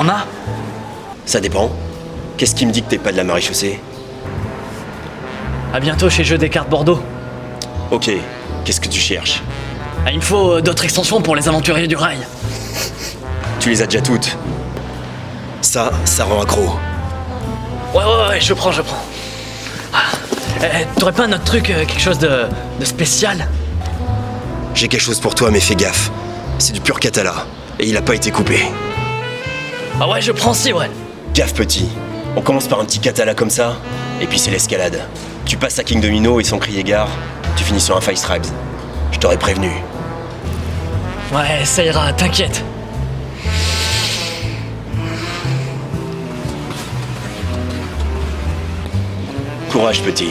T'en as? Ça dépend. Qu'est-ce qui me dit que t'es pas de la maréchaussée? À bientôt chez Jeux des cartes Bordeaux. Ok, qu'est-ce que tu cherches? Ah, il me faut d'autres extensions pour les aventuriers du rail. Tu les as déjà toutes. Ça rend accro. Ouais, je prends. Ah, t'aurais pas un autre truc, quelque chose de spécial? J'ai quelque chose pour toi, mais fais gaffe. C'est du pur Catala, et il a pas été coupé. Ah ouais, je prends aussi, ouais. Gaffe petit, on commence par un petit Catala comme ça, et puis c'est l'escalade. Tu passes à King Domino et sans crier gare, tu finis sur un Five Stripes. Je t'aurais prévenu. Ouais, ça ira, t'inquiète. Courage petit,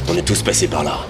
on est tous passés par là.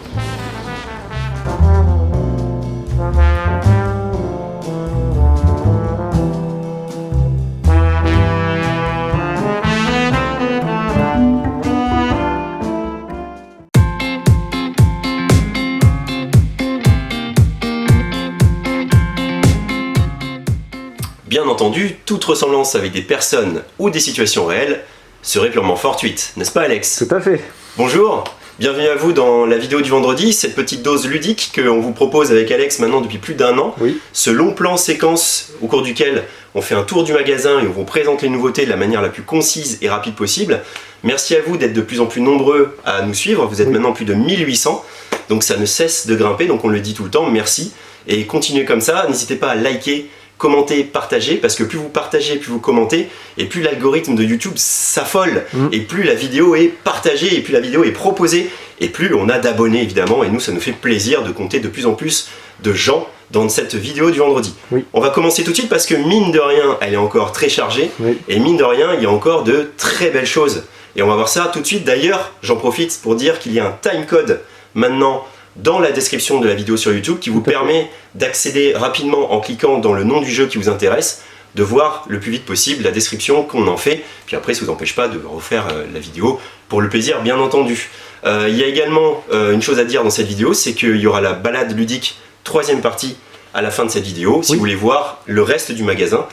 Bien entendu, toute ressemblance avec des personnes ou des situations réelles serait purement fortuite, n'est-ce pas Alex? Tout à fait. Bonjour, bienvenue à vous dans la vidéo du vendredi, cette petite dose ludique qu'on vous propose avec Alex maintenant depuis plus d'1 an. Oui. Ce long plan séquence au cours duquel on fait un tour du magasin et on vous présente les nouveautés de la manière la plus concise et rapide possible. Merci à vous d'être de plus en plus nombreux à nous suivre, vous êtes maintenant plus de 1800, donc ça ne cesse de grimper, donc on le dit tout le temps, merci. Et continuez comme ça, n'hésitez pas à liker, commentez, partagez, parce que plus vous partagez, plus vous commentez, et plus l'algorithme de YouTube s'affole, et plus la vidéo est partagée, et plus la vidéo est proposée, et plus on a d'abonnés évidemment, et nous ça nous fait plaisir de compter de plus en plus de gens dans cette vidéo du vendredi. Oui. On va commencer tout de suite parce que mine de rien, elle est encore très chargée, Oui. et mine de rien, il y a encore de très belles choses. Et on va voir ça tout de suite. D'ailleurs, j'en profite pour dire qu'il y a un timecode maintenant dans la description de la vidéo sur YouTube qui vous permet d'accéder rapidement en cliquant dans le nom du jeu qui vous intéresse, de voir le plus vite possible la description qu'on en fait, puis après ça ne vous empêche pas de refaire la vidéo pour le plaisir bien entendu. Il y a également une chose à dire dans cette vidéo, c'est qu'il y aura la balade ludique 3e partie à la fin de cette vidéo, si vous voulez voir le reste du magasin,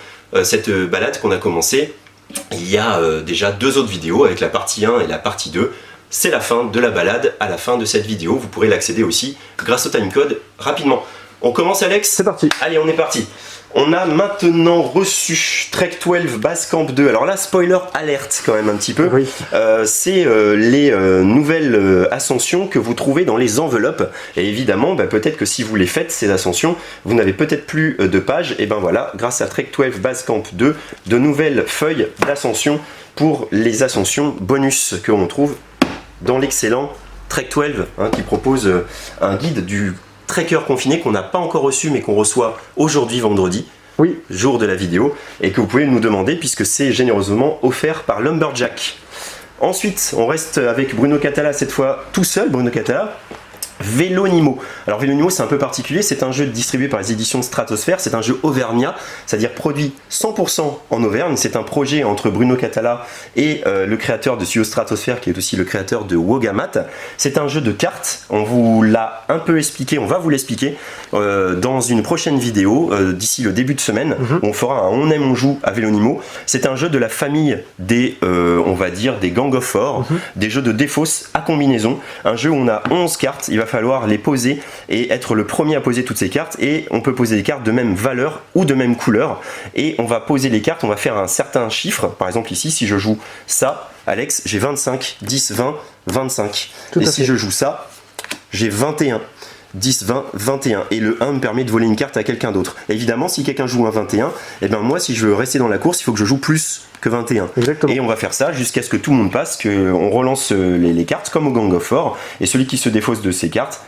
cette balade qu'on a commencé, il y a déjà 2 autres vidéos avec la partie 1 et la partie 2. C'est la fin de la balade à la fin de cette vidéo. Vous pourrez l'accéder aussi grâce au timecode rapidement. On commence Alex? C'est parti. Allez, on est parti. On a maintenant reçu Trek 12 Basecamp 2. Alors là, spoiler alerte quand même un petit peu. Oui. C'est les nouvelles ascensions que vous trouvez dans les enveloppes. Et évidemment, peut-être que si vous les faites, ces ascensions, vous n'avez peut-être plus de pages. Et ben voilà, grâce à Trek 12 Basecamp 2, de nouvelles feuilles d'ascension pour les ascensions bonus que l'on trouve dans l'excellent Trek 12 qui propose un guide du trekker confiné qu'on n'a pas encore reçu mais qu'on reçoit aujourd'hui vendredi, Oui. jour de la vidéo, et que vous pouvez nous demander puisque c'est généreusement offert par Lumberjack. Ensuite, on reste avec Bruno Catala, cette fois tout seul, Bruno Catala. Vélonimo. Alors Vélonimo c'est un peu particulier, c'est un jeu distribué par les éditions Stratosphère, c'est un jeu auvergnat, c'est-à-dire produit 100% en Auvergne, c'est un projet entre Bruno Catala et le créateur de studio Stratosphère qui est aussi le créateur de Wogamat. C'est un jeu de cartes, on vous l'a un peu expliqué, on va vous l'expliquer dans une prochaine vidéo d'ici le début de semaine, on fera un On aime on joue à Vélonimo. C'est un jeu de la famille des, on va dire, des Gang of Four, des jeux de défausse à combinaison, un jeu où on a 11 cartes, il va falloir les poser et être le premier à poser toutes ces cartes, et on peut poser des cartes de même valeur ou de même couleur, et on va poser les cartes, on va faire un certain chiffre. Par exemple ici, si je joue ça, Alex, j'ai 25, 10, 20, 25. Tout et à si fait. je joue ça, j'ai 21. 10, 20, 21. Et le 1 me permet de voler une carte à quelqu'un d'autre. Évidemment, si quelqu'un joue un 21, et ben moi, si je veux rester dans la course, il faut que je joue plus que 21. Exactement. Et on va faire ça jusqu'à ce que tout le monde passe, qu'on relance les cartes comme au Gang of Four. Et celui qui se défausse de ces cartes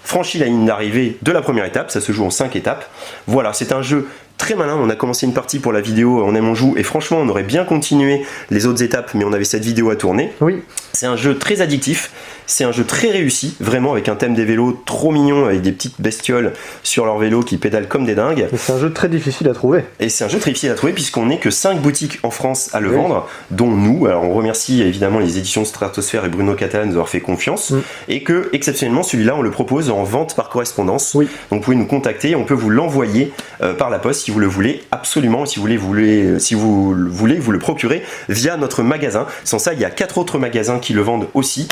franchit la ligne d'arrivée de la première étape. Ça se joue en 5 étapes. Voilà, c'est un jeu très malin. On a commencé une partie pour la vidéo On aime on joue, et franchement on aurait bien continué les autres étapes, mais on avait cette vidéo à tourner. Oui. C'est un jeu très addictif C'est un jeu très réussi, vraiment avec un thème des vélos trop mignon, avec des petites bestioles sur leur vélo qui pédalent comme des dingues. Et c'est un jeu très difficile à trouver. Et c'est un jeu très difficile à trouver puisqu'on n'est que 5 boutiques en France à le vendre, dont nous. Alors on remercie évidemment les éditions Stratosphère et Bruno Catala de nous avoir fait confiance. Et que exceptionnellement celui-là on le propose en vente par correspondance. Donc vous pouvez nous contacter, on peut vous l'envoyer par la poste si vous le voulez absolument, si vous voulez vous le procurer via notre magasin. Sans ça il y a 4 autres magasins qui le vendent aussi.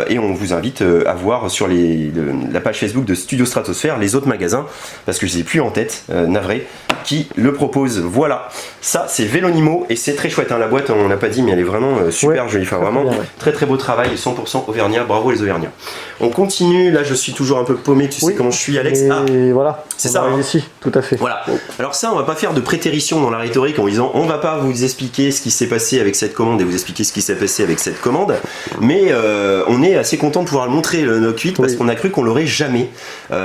Et on vous invite à voir sur la page Facebook de Studio Stratosphère les autres magasins, parce que je ne les ai plus en tête, navré, qui le proposent. Voilà, ça c'est Vélonimo et c'est très chouette, hein. La boîte on l'a pas dit mais elle est vraiment super jolie, enfin vraiment très très beau travail, 100% Auvergnat, bravo les Auvergnats. On continue, là je suis toujours un peu paumé, tu sais comment je suis Alex. Et voilà, c'est ça hein. Ici, tout à fait. Voilà, alors ça on va pas faire de prétérition dans la rhétorique en disant on va pas vous expliquer ce qui s'est passé avec cette commande et vous expliquer ce qui s'est passé avec cette commande, mais on est assez content de pouvoir le montrer le Noc 8 parce qu'on a cru qu'on l'aurait jamais.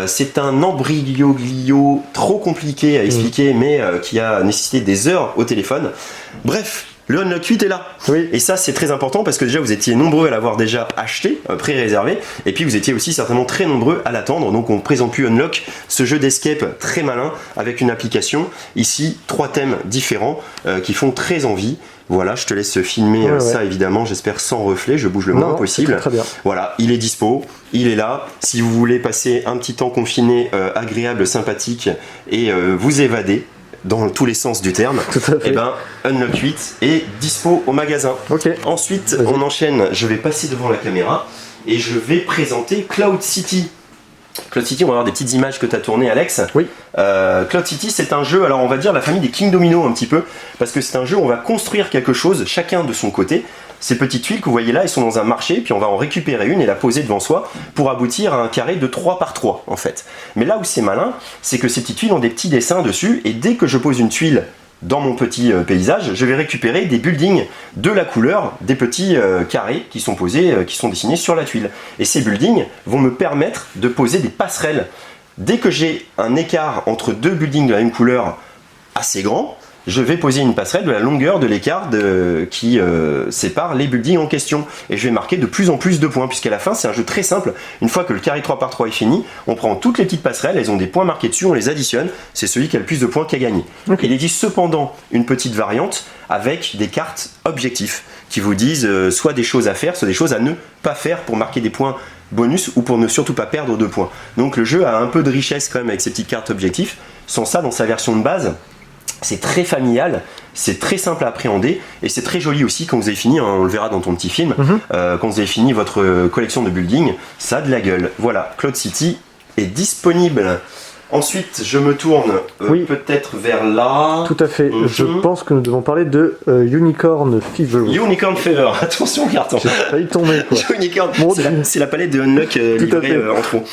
C'est un embryoglio trop compliqué à expliquer mais qui a nécessité des heures au téléphone. Bref, le Unlock 8 est là. Et ça c'est très important parce que déjà vous étiez nombreux à l'avoir déjà acheté, pré-réservé, et puis vous étiez aussi certainement très nombreux à l'attendre. Donc on présente plus Unlock, ce jeu d'escape très malin avec une application. Ici 3 thèmes différents qui font très envie. Voilà, je te laisse filmer ça évidemment, j'espère sans reflet, je bouge le moins possible. Très bien. Voilà, il est dispo, il est là. Si vous voulez passer un petit temps confiné, agréable, sympathique et vous évader dans tous les sens du terme, et ben Unlock 8 est dispo au magasin. Ensuite, on enchaîne, je vais passer devant la caméra et je vais présenter Cloud City. Cloud City, on va avoir des petites images que tu as tournées, Alex. Cloud City, c'est un jeu, alors on va dire la famille des King Domino un petit peu, parce que c'est un jeu où on va construire quelque chose, chacun de son côté. Ces petites tuiles que vous voyez là, elles sont dans un marché, puis on va en récupérer une et la poser devant soi pour aboutir à un carré de 3 par 3 en fait. Mais là où c'est malin, c'est que ces petites tuiles ont des petits dessins dessus, et dès que je pose une tuile dans mon petit paysage, je vais récupérer des buildings de la couleur des petits carrés qui sont posés, qui sont dessinés sur la tuile. Et ces buildings vont me permettre de poser des passerelles. Dès que j'ai un écart entre 2 buildings de la même couleur assez grand, je vais poser une passerelle de la longueur de l'écart qui sépare les buildings en question. Et je vais marquer de plus en plus de points, puisqu'à la fin, c'est un jeu très simple. Une fois que le carré 3 par 3 est fini, on prend toutes les petites passerelles, elles ont des points marqués dessus, on les additionne. C'est celui qui a le plus de points qui a gagné. Il existe cependant une petite variante avec des cartes objectifs qui vous disent soit des choses à faire, soit des choses à ne pas faire pour marquer des points bonus ou pour ne surtout pas perdre de points. Donc le jeu a un peu de richesse quand même avec ces petites cartes objectifs. Sans ça, dans sa version de base, c'est très familial, c'est très simple à appréhender et c'est très joli aussi quand vous avez fini, on le verra dans ton petit film, quand vous avez fini votre collection de buildings, ça a de la gueule. Voilà, Cloud City est disponible. Ensuite, je me tourne peut-être vers là. Tout à fait. Je pense que nous devons parler de Unicorn Fever. Unicorn Fever, attention carton. J'ai failli tomber quoi. Unicorn, c'est la palette de Unlock livrée en trop.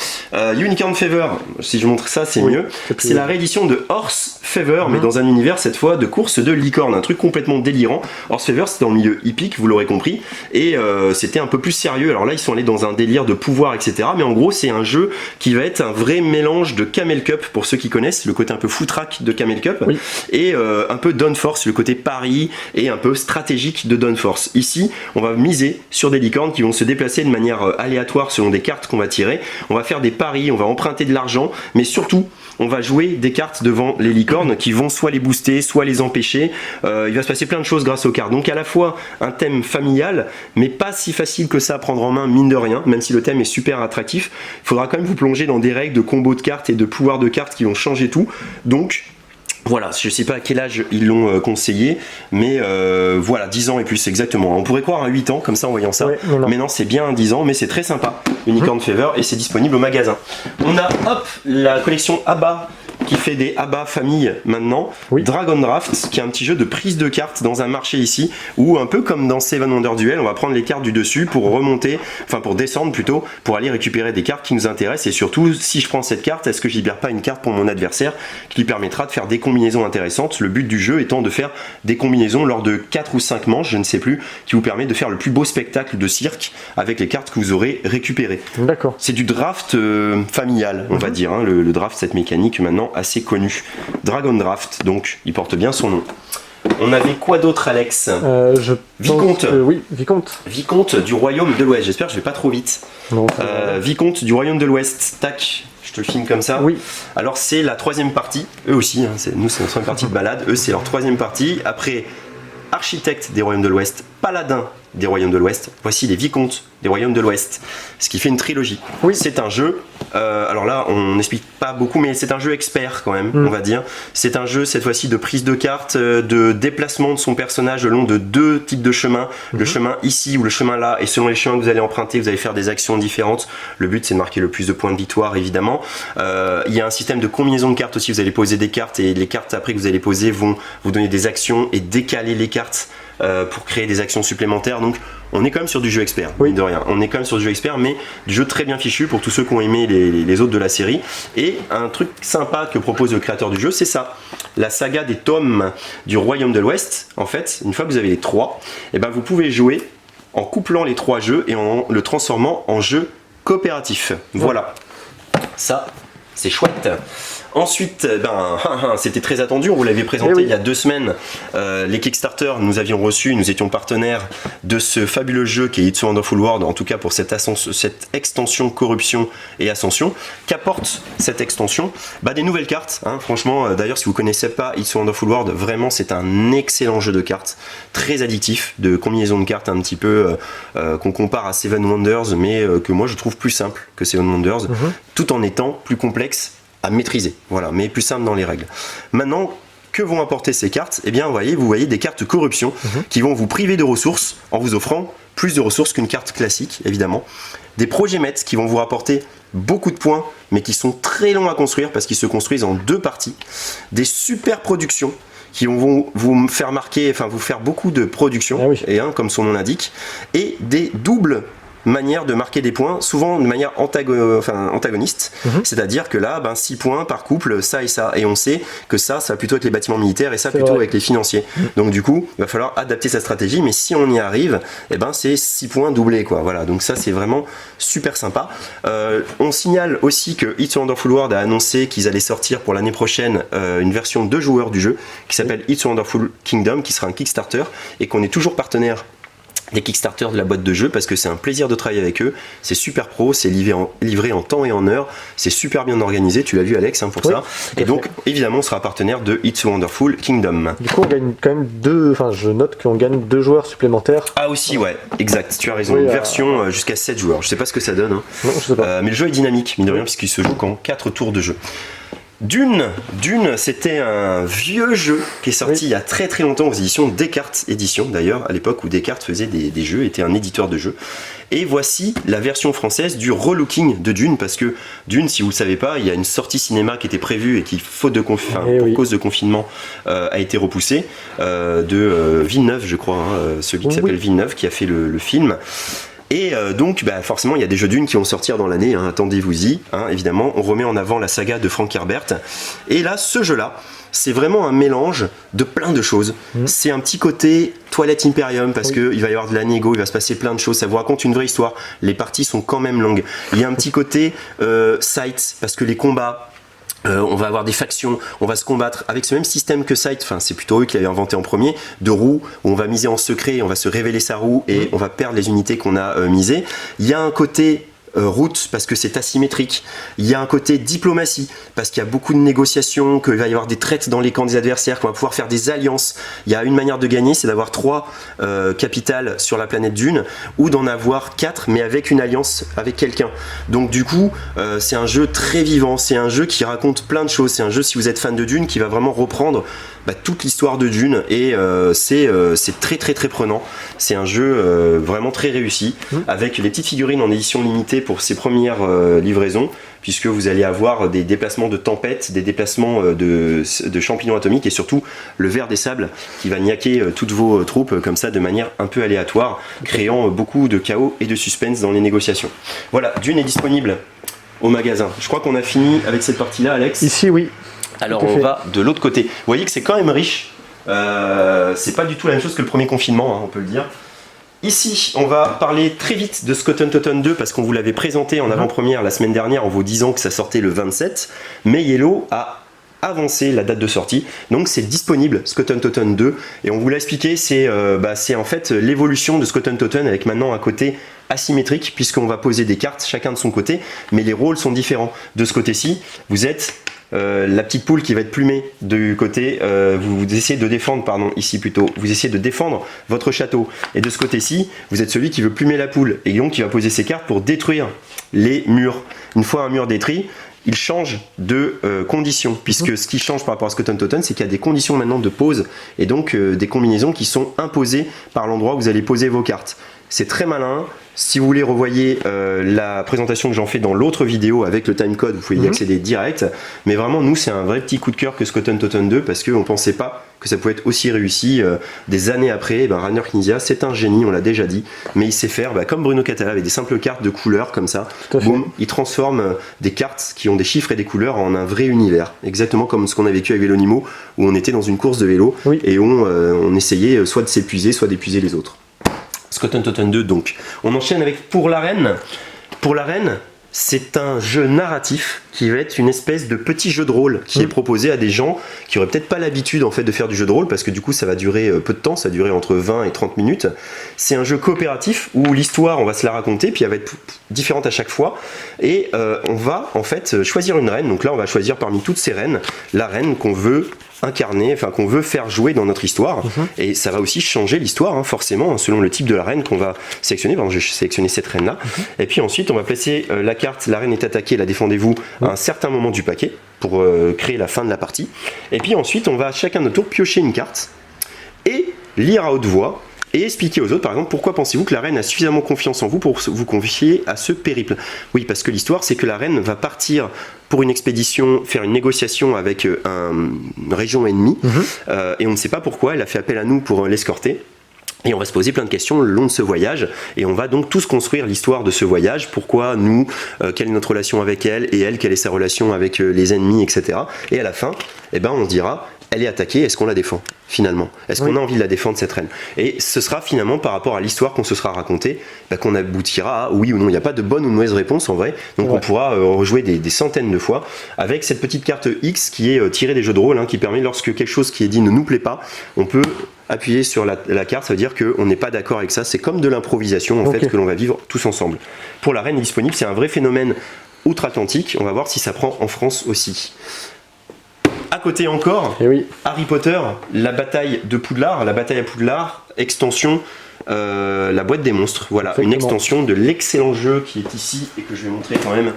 Unicorn Fever, si je montre ça, c'est mieux. C'est la réédition de Horse Fever, mais dans un univers cette fois de course de licorne, un truc complètement délirant. Horse Fever, c'était dans le milieu hippique, vous l'aurez compris, et c'était un peu plus sérieux. Alors là, ils sont allés dans un délire de pouvoir, etc. Mais en gros, c'est un jeu qui va être un vrai mélange de Camel Cup, pour ceux qui connaissent, le côté un peu foutraque de Camel Cup, et un peu Dawn Force, le côté pari et un peu stratégique de Dawn Force. Ici, on va miser sur des licornes qui vont se déplacer de manière aléatoire selon des cartes qu'on va tirer. On va faire des paris, on va emprunter de l'argent, mais surtout, on va jouer des cartes devant les licornes qui vont soit les booster, soit les empêcher. Il va se passer plein de choses grâce aux cartes. Donc à la fois un thème familial, mais pas si facile que ça à prendre en main, mine de rien, même si le thème est super attractif. Il faudra quand même vous plonger dans des règles de combos de cartes et de pouvoirs de cartes qui vont changer tout. Donc voilà, je sais pas à quel âge ils l'ont conseillé, mais voilà, 10 ans et plus exactement. On pourrait croire à 8 ans comme ça en voyant ça, mais non, c'est bien 10 ans, mais c'est très sympa. Unicorn Fever, et c'est disponible au magasin. On a la collection ABBA qui fait des ABBA famille maintenant. Dragon Draft, qui est un petit jeu de prise de cartes dans un marché ici, où un peu comme dans Seven Wonder Duel, on va prendre les cartes du dessus pour remonter, enfin pour descendre plutôt, pour aller récupérer des cartes qui nous intéressent, et surtout, si je prends cette carte, est-ce que je libère pas une carte pour mon adversaire qui lui permettra de faire des combinaisons intéressantes, le but du jeu étant de faire des combinaisons lors de 4 ou 5 manches, je ne sais plus, qui vous permet de faire le plus beau spectacle de cirque avec les cartes que vous aurez récupérées. D'accord. C'est du draft familial, on va dire, hein, le draft, cette mécanique maintenant assez connue. Dragon Draft, donc il porte bien son nom. On avait quoi d'autre, Alex? Je Vicomte. pense que- oui, Vicomte. Vicomte du Royaume de l'Ouest. J'espère que je vais pas trop vite. Non, ça va. Vicomte du Royaume de l'Ouest. Tac, je te le filme comme ça. Oui. Alors c'est la troisième partie. Eux aussi, hein, nous c'est notre troisième partie de balade. Eux c'est leur troisième partie. Après, architecte des Royaumes de l'Ouest, paladin des Royaumes de l'Ouest. Voici les Vicomtes des Royaumes de l'Ouest. Ce qui fait une trilogie. Oui. C'est un jeu. Alors là, on n'explique pas beaucoup, mais c'est un jeu expert quand même, on va dire. C'est un jeu cette fois-ci de prise de cartes, de déplacement de son personnage le long de deux types de chemins. Le chemin ici ou le chemin là. Et selon les chemins que vous allez emprunter, vous allez faire des actions différentes. Le but, c'est de marquer le plus de points de victoire, évidemment. Il y a un système de combinaison de cartes aussi. Vous allez poser des cartes et les cartes après que vous allez poser vont vous donner des actions et décaler les cartes pour créer des actions supplémentaires. Donc on est quand même sur du jeu expert, Oui. mine de rien. On est quand même sur du jeu expert, mais du jeu très bien fichu pour tous ceux qui ont aimé les autres de la série. Et un truc sympa que propose le créateur du jeu, c'est ça. La saga des tomes du Royaume de l'Ouest. En fait, une fois que vous avez les trois, et ben vous pouvez jouer en couplant les trois jeux et en le transformant en jeu coopératif. Voilà. Ça, c'est chouette. Ensuite, c'était très attendu, on vous l'avait présenté Eh oui. il y a 2 semaines. Les Kickstarter, nous avions reçu, nous étions partenaires de ce fabuleux jeu qui est It's a Wonderful World, en tout cas pour cette extension corruption et ascension. Qu'apporte cette extension? Des nouvelles cartes, hein. Franchement, d'ailleurs si vous ne connaissez pas It's a Wonderful World, vraiment c'est un excellent jeu de cartes, très addictif, de combinaison de cartes un petit peu qu'on compare à Seven Wonders, mais que moi je trouve plus simple que Seven Wonders, tout en étant plus complexe à maîtriser, voilà, mais plus simple dans les règles. Maintenant, que vont apporter ces cartes? Eh bien, vous voyez des cartes corruption qui vont vous priver de ressources en vous offrant plus de ressources qu'une carte classique, évidemment. Des projets maîtres qui vont vous rapporter beaucoup de points, mais qui sont très longs à construire parce qu'ils se construisent en 2 parties. Des super productions qui vont vous faire marquer, enfin vous faire beaucoup de production, Ah oui. et comme son nom l'indique, et des doubles manière de marquer des points, souvent de manière antagoniste, c'est-à-dire que là, 6 points par couple, ça et ça, et on sait que ça va plutôt avec les bâtiments militaires et ça C'est plutôt vrai. avec les financiers. Donc du coup, il va falloir adapter sa stratégie, mais si on y arrive, c'est 6 points doublés, quoi. Voilà, donc ça c'est vraiment super sympa. On signale aussi que It's a Wonderful World a annoncé qu'ils allaient sortir pour l'année prochaine une version 2 joueurs du jeu qui s'appelle It's a Wonderful Kingdom, qui sera un Kickstarter, et qu'on est toujours partenaire des Kickstarter de la boîte de jeu parce que c'est un plaisir de travailler avec eux, c'est super pro, c'est livré en temps et en heure, c'est super bien organisé, tu l'as vu Alex pour Oui, ça, tout à et donc fait. évidemment on sera partenaire de It's a Wonderful Kingdom. Du coup, on gagne quand même je note qu'on gagne 2 joueurs supplémentaires. Ah aussi ouais, exact, tu as raison, Oui, une version jusqu'à 7 joueurs, je sais pas ce que ça donne, Non, je sais pas. mais le jeu est dynamique, mine de rien, puisqu'il se joue qu'en 4 tours de jeu. Dune, c'était un vieux jeu qui est sorti il y a très très longtemps aux éditions Descartes Éditions, d'ailleurs, à l'époque où Descartes faisait des jeux, était un éditeur de jeux. Et voici la version française du relooking de Dune, parce que Dune, si vous ne le savez pas, il y a une sortie cinéma qui était prévue et qui, pour cause de confinement, a été repoussée, de Villeneuve, je crois, celui qui s'appelle Villeneuve, qui a fait le film. Et donc forcément il y a des jeux Dune qui vont sortir dans l'année, attendez-vous-y, évidemment. On remet en avant la saga de Frank Herbert, et là ce jeu là c'est vraiment un mélange de plein de choses. C'est un petit côté Twilight Imperium parce qu'il va y avoir de la négo, il va se passer plein de choses, ça vous raconte une vraie histoire, les parties sont quand même longues. Il y a un petit côté Sight parce que les combats, on va avoir des factions, on va se combattre avec ce même système que Sight, c'est plutôt eux qui l'avaient inventé en premier, de roues, où on va miser en secret, on va se révéler sa roue et on va perdre les unités qu'on a misées. Il y a un côté route parce que c'est asymétrique, il y a un côté diplomatie parce qu'il y a beaucoup de négociations, qu'il va y avoir des traites dans les camps des adversaires, qu'on va pouvoir faire des alliances. Il y a une manière de gagner, c'est d'avoir 3 capitales sur la planète Dune, ou d'en avoir 4 mais avec une alliance avec quelqu'un. Donc du coup c'est un jeu très vivant, c'est un jeu qui raconte plein de choses, c'est un jeu, si vous êtes fan de Dune, qui va vraiment reprendre toute l'histoire de Dune, et c'est très très très prenant. C'est un jeu vraiment très réussi, avec les petites figurines en édition limitée pour ses premières livraisons, puisque vous allez avoir des déplacements de tempêtes, des déplacements de champignons atomiques, et surtout le ver des sables qui va niaquer toutes vos troupes comme ça de manière un peu aléatoire, créant beaucoup de chaos et de suspense dans les négociations. Voilà, Dune est disponible au magasin. Je crois qu'on a fini avec cette partie-là, Alex. Ici, oui. Alors Tout à on fait. va de l'autre côté. Vous voyez que c'est quand même riche. C'est pas du tout la même chose que le premier confinement, on peut le dire. Ici, on va parler très vite de Skotten Totten 2 parce qu'on vous l'avait présenté en avant-première la semaine dernière en vous disant que ça sortait le 27. Mais Yellow a avancé la date de sortie. Donc c'est disponible Skotten Totten 2 et on vous l'a expliqué, c'est en fait l'évolution de Skotten Totten avec maintenant un côté asymétrique puisqu'on va poser des cartes chacun de son côté, mais les rôles sont différents. De ce côté-ci, vous êtes la petite poule qui va être plumée du côté, vous essayez de défendre, pardon, ici plutôt, vous essayez de défendre votre château. Et de ce côté-ci, vous êtes celui qui veut plumer la poule et donc qui va poser ses cartes pour détruire les murs. Une fois un mur détruit, il change de conditions, puisque ce qui change par rapport à Skotten Totten, c'est qu'il y a des conditions maintenant de pose et donc des combinaisons qui sont imposées par l'endroit où vous allez poser vos cartes. C'est très malin. Si vous voulez revoyer la présentation que j'en fais dans l'autre vidéo avec le timecode, vous pouvez y accéder direct. Mais vraiment, nous, c'est un vrai petit coup de cœur que Skotten Totten 2 parce qu'on ne pensait pas que ça pouvait être aussi réussi. Des années après, Rainer Knizia, c'est un génie, on l'a déjà dit. Mais il sait faire, comme Bruno Cathala, avec des simples cartes de couleurs comme ça. Boum, il transforme des cartes qui ont des chiffres et des couleurs en un vrai univers. Exactement comme ce qu'on a vécu avec Vélonimo, où on était dans une course de vélo et on essayait soit de s'épuiser, soit d'épuiser les autres. Skotten Totten 2 donc. On enchaîne avec Pour l'arène. Pour l'arène, c'est un jeu narratif qui va être une espèce de petit jeu de rôle qui est proposé à des gens qui auraient peut-être pas l'habitude en fait de faire du jeu de rôle parce que du coup ça va durer peu de temps, ça va durer entre 20 et 30 minutes. C'est un jeu coopératif où l'histoire on va se la raconter puis elle va être différente à chaque fois et on va en fait choisir une reine. Donc là on va choisir parmi toutes ces reines la reine qu'on veut incarner, enfin qu'on veut faire jouer dans notre histoire et ça va aussi changer l'histoire forcément selon le type de la reine qu'on va sélectionner. Par exemple, j'ai sélectionné cette reine là et puis ensuite on va placer la carte la reine est attaquée, la défendez-vous à un certain moment du paquet pour créer la fin de la partie et puis ensuite on va chacun de notre tour piocher une carte et lire à haute voix et expliquer aux autres, par exemple, pourquoi pensez-vous que la reine a suffisamment confiance en vous pour vous confier à ce périple. Oui, parce que l'histoire, c'est que la reine va partir pour une expédition, faire une négociation avec une région ennemie, et on ne sait pas pourquoi, elle a fait appel à nous pour l'escorter. Et on va se poser plein de questions le long de ce voyage et on va donc tous construire l'histoire de ce voyage, pourquoi nous, quelle est notre relation avec elle et elle, quelle est sa relation avec les ennemis, etc. Et à la fin, on se dira, elle est attaquée, est-ce qu'on la défend finalement? Est-ce qu'on a envie de la défendre cette reine? Et ce sera finalement par rapport à l'histoire qu'on se sera racontée, qu'on aboutira à oui ou non. Il n'y a pas de bonne ou de mauvaise réponse en vrai, donc on pourra rejouer des centaines de fois avec cette petite carte X qui est tirée des jeux de rôle, qui permet lorsque quelque chose qui est dit ne nous plaît pas, on peut appuyer sur la carte, ça veut dire qu'on n'est pas d'accord avec ça, c'est comme de l'improvisation en fait que l'on va vivre tous ensemble. Pour la reine disponible, c'est un vrai phénomène outre-Atlantique, on va voir si ça prend en France aussi. À côté encore, Harry Potter, la bataille de Poudlard, la bataille à Poudlard, extension, la boîte des monstres. Voilà, une extension de l'excellent jeu qui est ici et que je vais montrer quand même.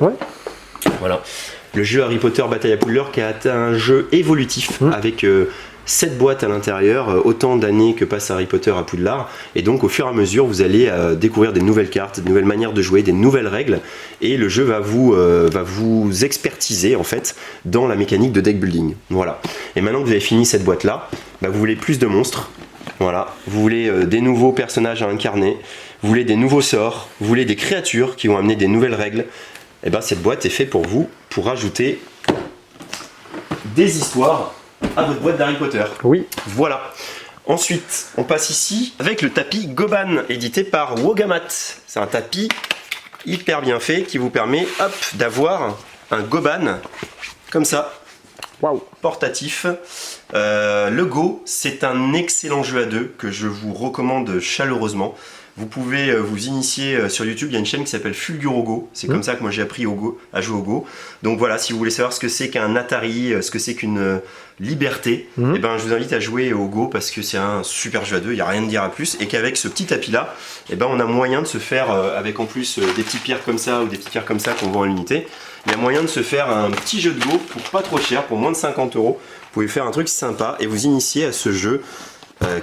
Voilà, le jeu Harry Potter Bataille à Poudlard qui a atteint un jeu évolutif avec 7 boîtes à l'intérieur, autant d'années que passe Harry Potter à Poudlard, et donc au fur et à mesure vous allez découvrir des nouvelles cartes, des nouvelles manières de jouer, des nouvelles règles, et le jeu va vous expertiser en fait dans la mécanique de deck building. Voilà. Et maintenant que vous avez fini cette boîte là, vous voulez plus de monstres, voilà, vous voulez des nouveaux personnages à incarner, vous voulez des nouveaux sorts, vous voulez des créatures qui vont amener des nouvelles règles, et cette boîte est faite pour vous, pour rajouter des histoires à votre boîte d'Harry Potter. Oui. Voilà. Ensuite, on passe ici avec le tapis Goban, édité par Wogamat. C'est un tapis hyper bien fait qui vous permet, d'avoir un Goban comme ça. Waouh. Portatif. Le Go, c'est un excellent jeu à deux que je vous recommande chaleureusement. Vous pouvez vous initier sur YouTube, il y a une chaîne qui s'appelle Fulguro Go. C'est comme ça que moi j'ai appris à jouer au Go. Donc voilà, si vous voulez savoir ce que c'est qu'un Atari, ce que c'est qu'une liberté, je vous invite à jouer au Go parce que c'est un super jeu à deux, il n'y a rien de dire à plus. Et qu'avec ce petit tapis là, on a moyen de se faire, avec en plus des petites pierres comme ça ou des petites pierres comme ça qu'on vend à l'unité, il y a moyen de se faire un petit jeu de Go pour pas trop cher, pour moins de 50 €. Vous pouvez faire un truc sympa et vous initier à ce jeu.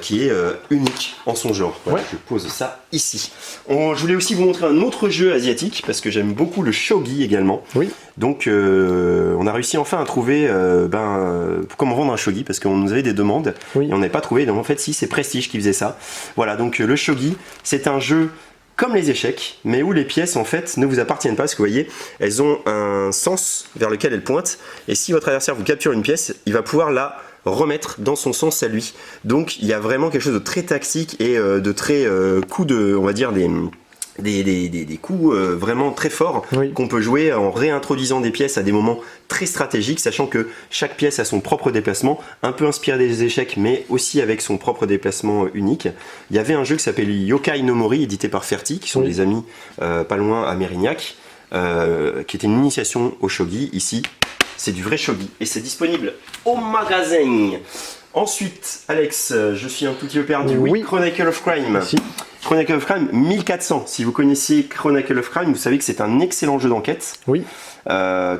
Qui est unique en son genre. Voilà, je pose ça ici. Je voulais aussi vous montrer un autre jeu asiatique parce que j'aime beaucoup le shogi également. Oui. Donc on a réussi enfin à trouver comment vendre un shogi parce qu'on nous avait des demandes et on n'avait pas trouvé. Donc en fait si, c'est Prestige qui faisait ça. Voilà, donc le shogi c'est un jeu comme les échecs, mais où les pièces en fait ne vous appartiennent pas, parce que vous voyez, elles ont un sens vers lequel elles pointent, et si votre adversaire vous capture une pièce, il va pouvoir la remettre dans son sens à lui. Donc il y a vraiment quelque chose de très tactique et de très coup de, on va dire, des coups vraiment très forts Oui. qu'on peut jouer en réintroduisant des pièces à des moments très stratégiques, sachant que chaque pièce a son propre déplacement, un peu inspiré des échecs, mais aussi avec son propre déplacement unique. Il y avait un jeu qui s'appelle Yokai no Mori, édité par Ferti, qui sont Oui. des amis pas loin à Mérignac, qui était une initiation au shogi. Ici, c'est du vrai shogi, et c'est disponible au magasin. Ensuite, Alex, je suis un tout petit peu perdu. Oui, Oui. Chronicle of Crime. Si. Chronicle of Crime 1400. Si vous connaissez Chronicle of Crime, vous savez que c'est un excellent jeu d'enquête Oui.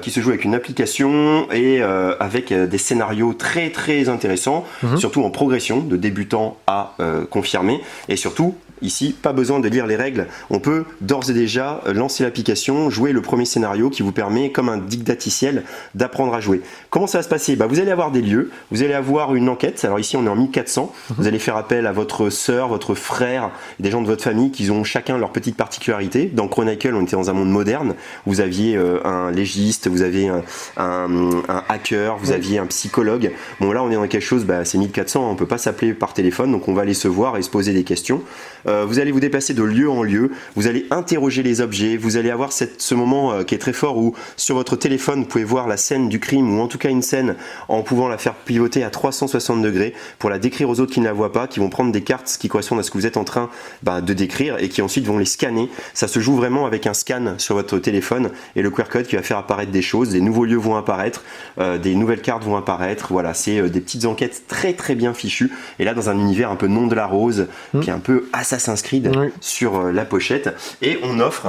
qui se joue avec une application et avec des scénarios très très intéressants, surtout en progression, de débutant à confirmé, et surtout. Ici, pas besoin de lire les règles, on peut d'ores et déjà lancer l'application, jouer le premier scénario qui vous permet, comme un didacticiel, d'apprendre à jouer. Comment ça va se passer? Vous allez avoir des lieux, vous allez avoir une enquête, alors ici on est en 1400, vous allez faire appel à votre sœur, votre frère, des gens de votre famille qui ont chacun leur petite particularité. Dans Chronicle, on était dans un monde moderne, vous aviez un légiste, vous avez un hacker, vous aviez un psychologue. Bon là on est dans quelque chose, c'est 1400, on peut pas s'appeler par téléphone, donc on va aller se voir et se poser des questions. Vous allez vous déplacer de lieu en lieu, vous allez interroger les objets, vous allez avoir ce moment qui est très fort où sur votre téléphone vous pouvez voir la scène du crime, ou en tout cas une scène en pouvant la faire pivoter à 360 degrés pour la décrire aux autres qui ne la voient pas, qui vont prendre des cartes qui correspondent à ce que vous êtes en train de décrire et qui ensuite vont les scanner. Ça se joue vraiment avec un scan sur votre téléphone et le QR code qui va faire apparaître des choses, des nouveaux lieux vont apparaître, des nouvelles cartes vont apparaître, voilà, c'est des petites enquêtes très très bien fichues, et là dans un univers un peu nom de la rose, puis un peu Assassin's Creed sur la pochette, et on offre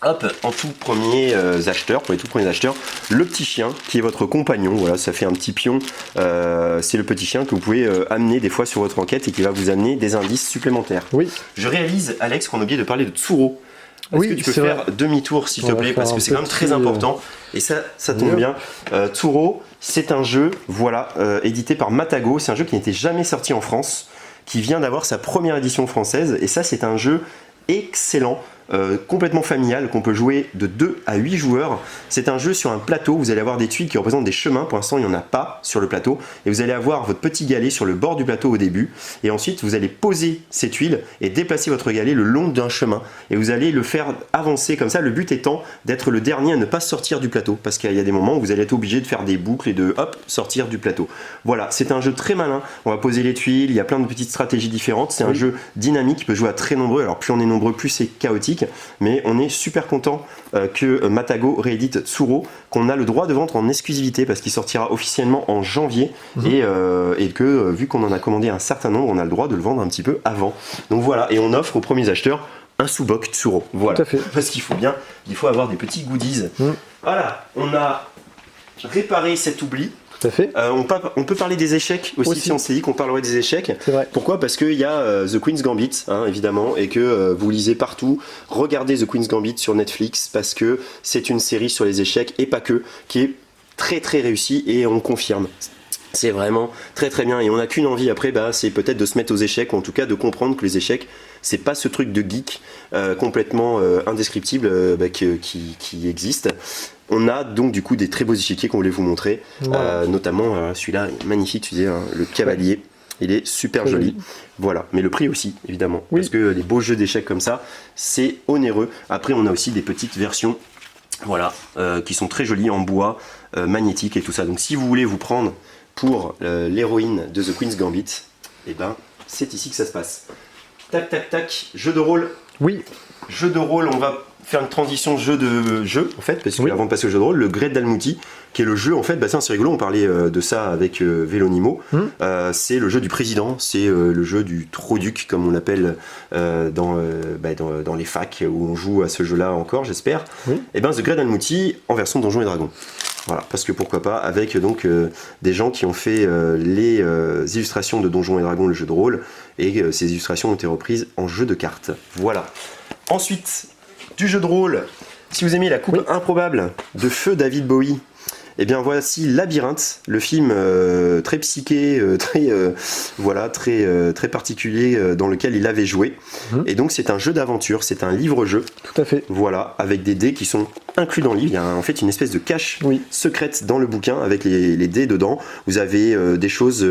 en tout premier acheteur, pour les tout premiers acheteurs, le petit chien qui est votre compagnon. Voilà, ça fait un petit pion, c'est le petit chien que vous pouvez amener des fois sur votre enquête et qui va vous amener des indices supplémentaires. Oui. Je réalise, Alex, qu'on a oublié de parler de Tsuro. Est-ce que tu peux faire demi-tour s'il te plaît, parce que c'est quand même très important, et ça tombe bien. Tsuro, c'est un jeu, voilà, édité par Matago. C'est un jeu qui n'était jamais sorti en France, qui vient d'avoir sa première édition française, et ça c'est un jeu excellent, complètement familial, qu'on peut jouer de 2 à 8 joueurs. C'est un jeu sur un plateau, vous allez avoir des tuiles qui représentent des chemins, pour l'instant il n'y en a pas sur le plateau, et vous allez avoir votre petit galet sur le bord du plateau au début, et ensuite vous allez poser ces tuiles et déplacer votre galet le long d'un chemin, et vous allez le faire avancer comme ça, le but étant d'être le dernier à ne pas sortir du plateau, parce qu'il y a des moments où vous allez être obligé de faire des boucles et de hop, sortir du plateau. Voilà, c'est un jeu très malin, on va poser les tuiles, il y a plein de petites stratégies différentes, c'est un jeu dynamique qui peut jouer à très nombreux, alors plus on est nombreux, plus c'est chaotique, mais on est super content que Matago réédite Tsuro, qu'on a le droit de vendre en exclusivité parce qu'il sortira officiellement en janvier, et que vu qu'on en a commandé un certain nombre, on a le droit de le vendre un petit peu avant. Donc voilà, et on offre aux premiers acheteurs un sous-boc Tsuro. Voilà, tout à fait. parce qu'il faut avoir des petits goodies. Voilà, on a réparé cet oubli. Tout à fait. On peut parler des échecs aussi. Si on s'est dit qu'on parlerait des échecs. C'est vrai. Pourquoi? Parce qu'il y a The Queen's Gambit, évidemment, et que vous lisez partout. Regardez The Queen's Gambit sur Netflix, parce que c'est une série sur les échecs, et pas que, qui est très très réussie, et on confirme. C'est vraiment très très bien, et on n'a qu'une envie après, c'est peut-être de se mettre aux échecs, ou en tout cas de comprendre que les échecs, c'est pas ce truc de geek complètement indescriptible qui existe. On a donc du coup des très beaux échiquiers qu'on voulait vous montrer, notamment celui-là magnifique, tu disais, le cavalier, il est super joli. Voilà, mais le prix aussi évidemment, parce que les beaux jeux d'échecs comme ça, c'est onéreux. Après on a aussi des petites versions, voilà, qui sont très jolies en bois, magnétique et tout ça. Donc si vous voulez vous prendre pour l'héroïne de The Queen's Gambit, et c'est ici que ça se passe. Tac tac tac, jeu de rôle. Oui. Jeu de rôle, on va faire une transition jeu en fait, parce que avant de passer au jeu de rôle, le Great Dalmouti, qui est le jeu en fait, c'est rigolo, on parlait de ça avec Vélonimo, c'est le jeu du président, c'est le jeu du Troduc comme on l'appelle dans les facs où on joue à ce jeu là encore, j'espère. Et The Great Dalmouti en version Donjons et Dragons. Voilà, parce que pourquoi pas, avec donc des gens qui ont fait les illustrations de Donjons et Dragons, le jeu de rôle, et ces illustrations ont été reprises en jeu de cartes. Voilà. Ensuite, du jeu de rôle, si vous aimez la coupe improbable de feu David Bowie, Eh bien voici Labyrinthe, le film très psyché, très particulier dans lequel il avait joué. Et donc c'est un jeu d'aventure, c'est un livre-jeu. Tout à fait. Voilà, avec des dés qui sont inclus dans le livre. Il y a en fait une espèce de cache secrète dans le bouquin avec les dés dedans. Vous avez des choses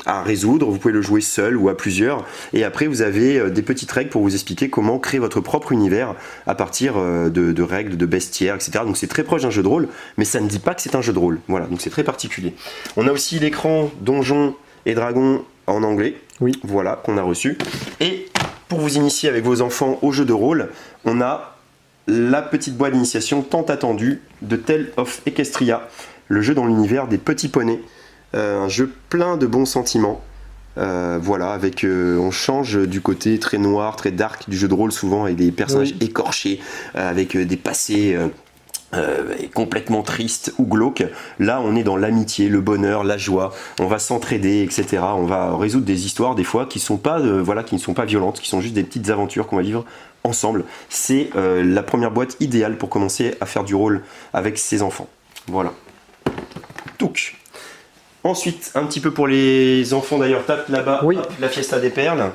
à résoudre, vous pouvez le jouer seul ou à plusieurs. Et après vous avez des petites règles pour vous expliquer comment créer votre propre univers à partir de règles, de bestiaires, etc. Donc c'est très proche d'un jeu de rôle, mais ça ne dit pas que c'est un jeu de rôle. Voilà, donc c'est très particulier. On a aussi l'écran Donjons et Dragons en anglais. Oui. Voilà, qu'on a reçu. Et pour vous initier avec vos enfants au jeu de rôle, on a la petite boîte d'initiation tant attendue de Tale of Equestria, le jeu dans l'univers des petits poneys, un jeu plein de bons sentiments. Voilà, avec on change du côté très noir, très dark du jeu de rôle souvent avec des personnages écorchés, avec des passés complètement tristes ou glauques. Là, on est dans l'amitié, le bonheur, la joie. On va s'entraider, etc. On va résoudre des histoires des fois qui sont pas, qui ne sont pas violentes, qui sont juste des petites aventures qu'on va vivre ensemble. C'est la première boîte idéale pour commencer à faire du rôle avec ses enfants. Voilà. Donc, ensuite, un petit peu pour les enfants d'ailleurs, tape là-bas, hop, la Fiesta des Perles.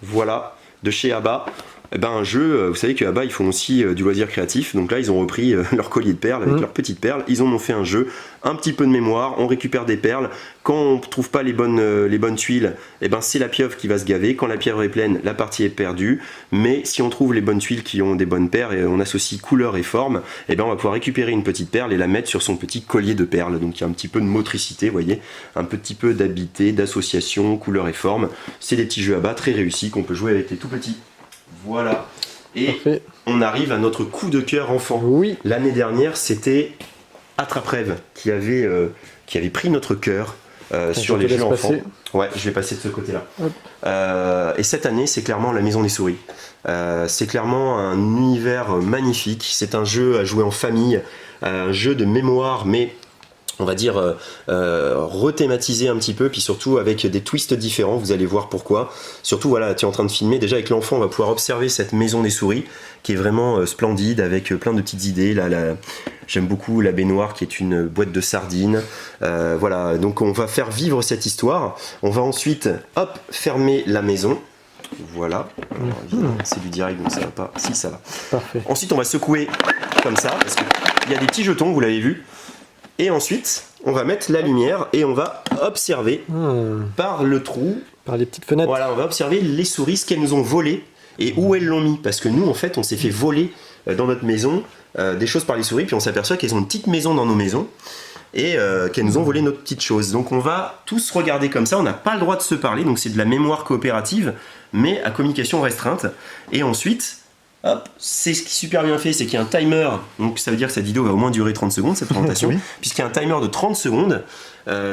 Voilà, de chez Abba. Eh ben, un jeu, vous savez que Abba ils font aussi du loisir créatif, donc là ils ont repris leur collier de perles avec leurs petites perles, ils en ont fait un jeu, un petit peu de mémoire, on récupère des perles, quand on ne trouve pas les bonnes tuiles, eh ben, c'est la pieuvre qui va se gaver, quand la pieuvre est pleine, la partie est perdue, mais si on trouve les bonnes tuiles qui ont des bonnes perles et on associe couleur et forme, eh ben, on va pouvoir récupérer une petite perle et la mettre sur son petit collier de perles, donc il y a un petit peu de motricité, vous voyez, un petit peu d'habité, d'association, couleur et forme, c'est des petits jeux Abba très réussis qu'on peut jouer avec les tout petits. Voilà, et parfait. On arrive à notre coup de cœur enfant. Oui. L'année dernière, c'était Attrape-Rêve qui avait pris notre cœur sur les jeux enfants. Ouais, je vais passer de ce côté-là. Et cette année, c'est clairement La Maison des Souris. C'est clairement un univers magnifique. C'est un jeu à jouer en famille, un jeu de mémoire, mais on va dire rethématiser un petit peu, puis surtout avec des twists différents, vous allez voir pourquoi. Surtout voilà, tu es en train de filmer, déjà avec l'enfant on va pouvoir observer cette maison des souris qui est vraiment splendide avec plein de petites idées. Là, j'aime beaucoup la baignoire qui est une boîte de sardines. Voilà, donc on va faire vivre cette histoire. On va ensuite, hop, fermer la maison. Voilà, alors, évidemment, c'est du direct donc ça va pas, si ça va. Parfait. Ensuite on va secouer comme ça, parce qu'il y a des petits jetons, vous l'avez vu. Et ensuite, on va mettre la lumière et on va observer par le trou. Par les petites fenêtres. Voilà, on va observer les souris, ce qu'elles nous ont volé et où elles l'ont mis. Parce que nous, en fait, on s'est fait voler dans notre maison des choses par les souris, puis on s'aperçoit qu'elles ont une petite maison dans nos maisons et qu'elles nous ont volé notre petite chose. Donc on va tous regarder comme ça, on n'a pas le droit de se parler, donc c'est de la mémoire coopérative, mais à communication restreinte. Et ensuite... hop, c'est ce qui est super bien fait, c'est qu'il y a un timer, donc ça veut dire que cette vidéo va au moins durer 30 secondes, cette présentation, puisqu'il y a un timer de 30 secondes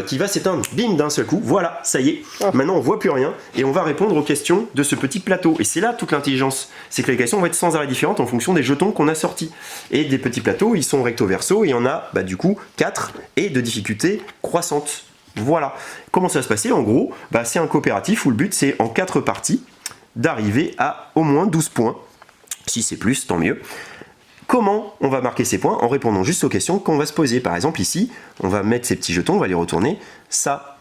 qui va s'éteindre, bim, d'un seul coup, voilà, ça y est, maintenant on voit plus rien, et on va répondre aux questions de ce petit plateau, et c'est là toute l'intelligence, c'est que les questions vont être sans arrêt différentes en fonction des jetons qu'on a sortis, et des petits plateaux, ils sont recto-verso, et il y en a, du coup, 4, et de difficulté croissante, voilà. Comment ça va se passer? En gros, c'est un coopératif où le but c'est en 4 parties, d'arriver à au moins 12 points, si c'est plus, tant mieux. Comment on va marquer ces points? En répondant juste aux questions qu'on va se poser. Par exemple, ici, on va mettre ces petits jetons, on va les retourner. Ça,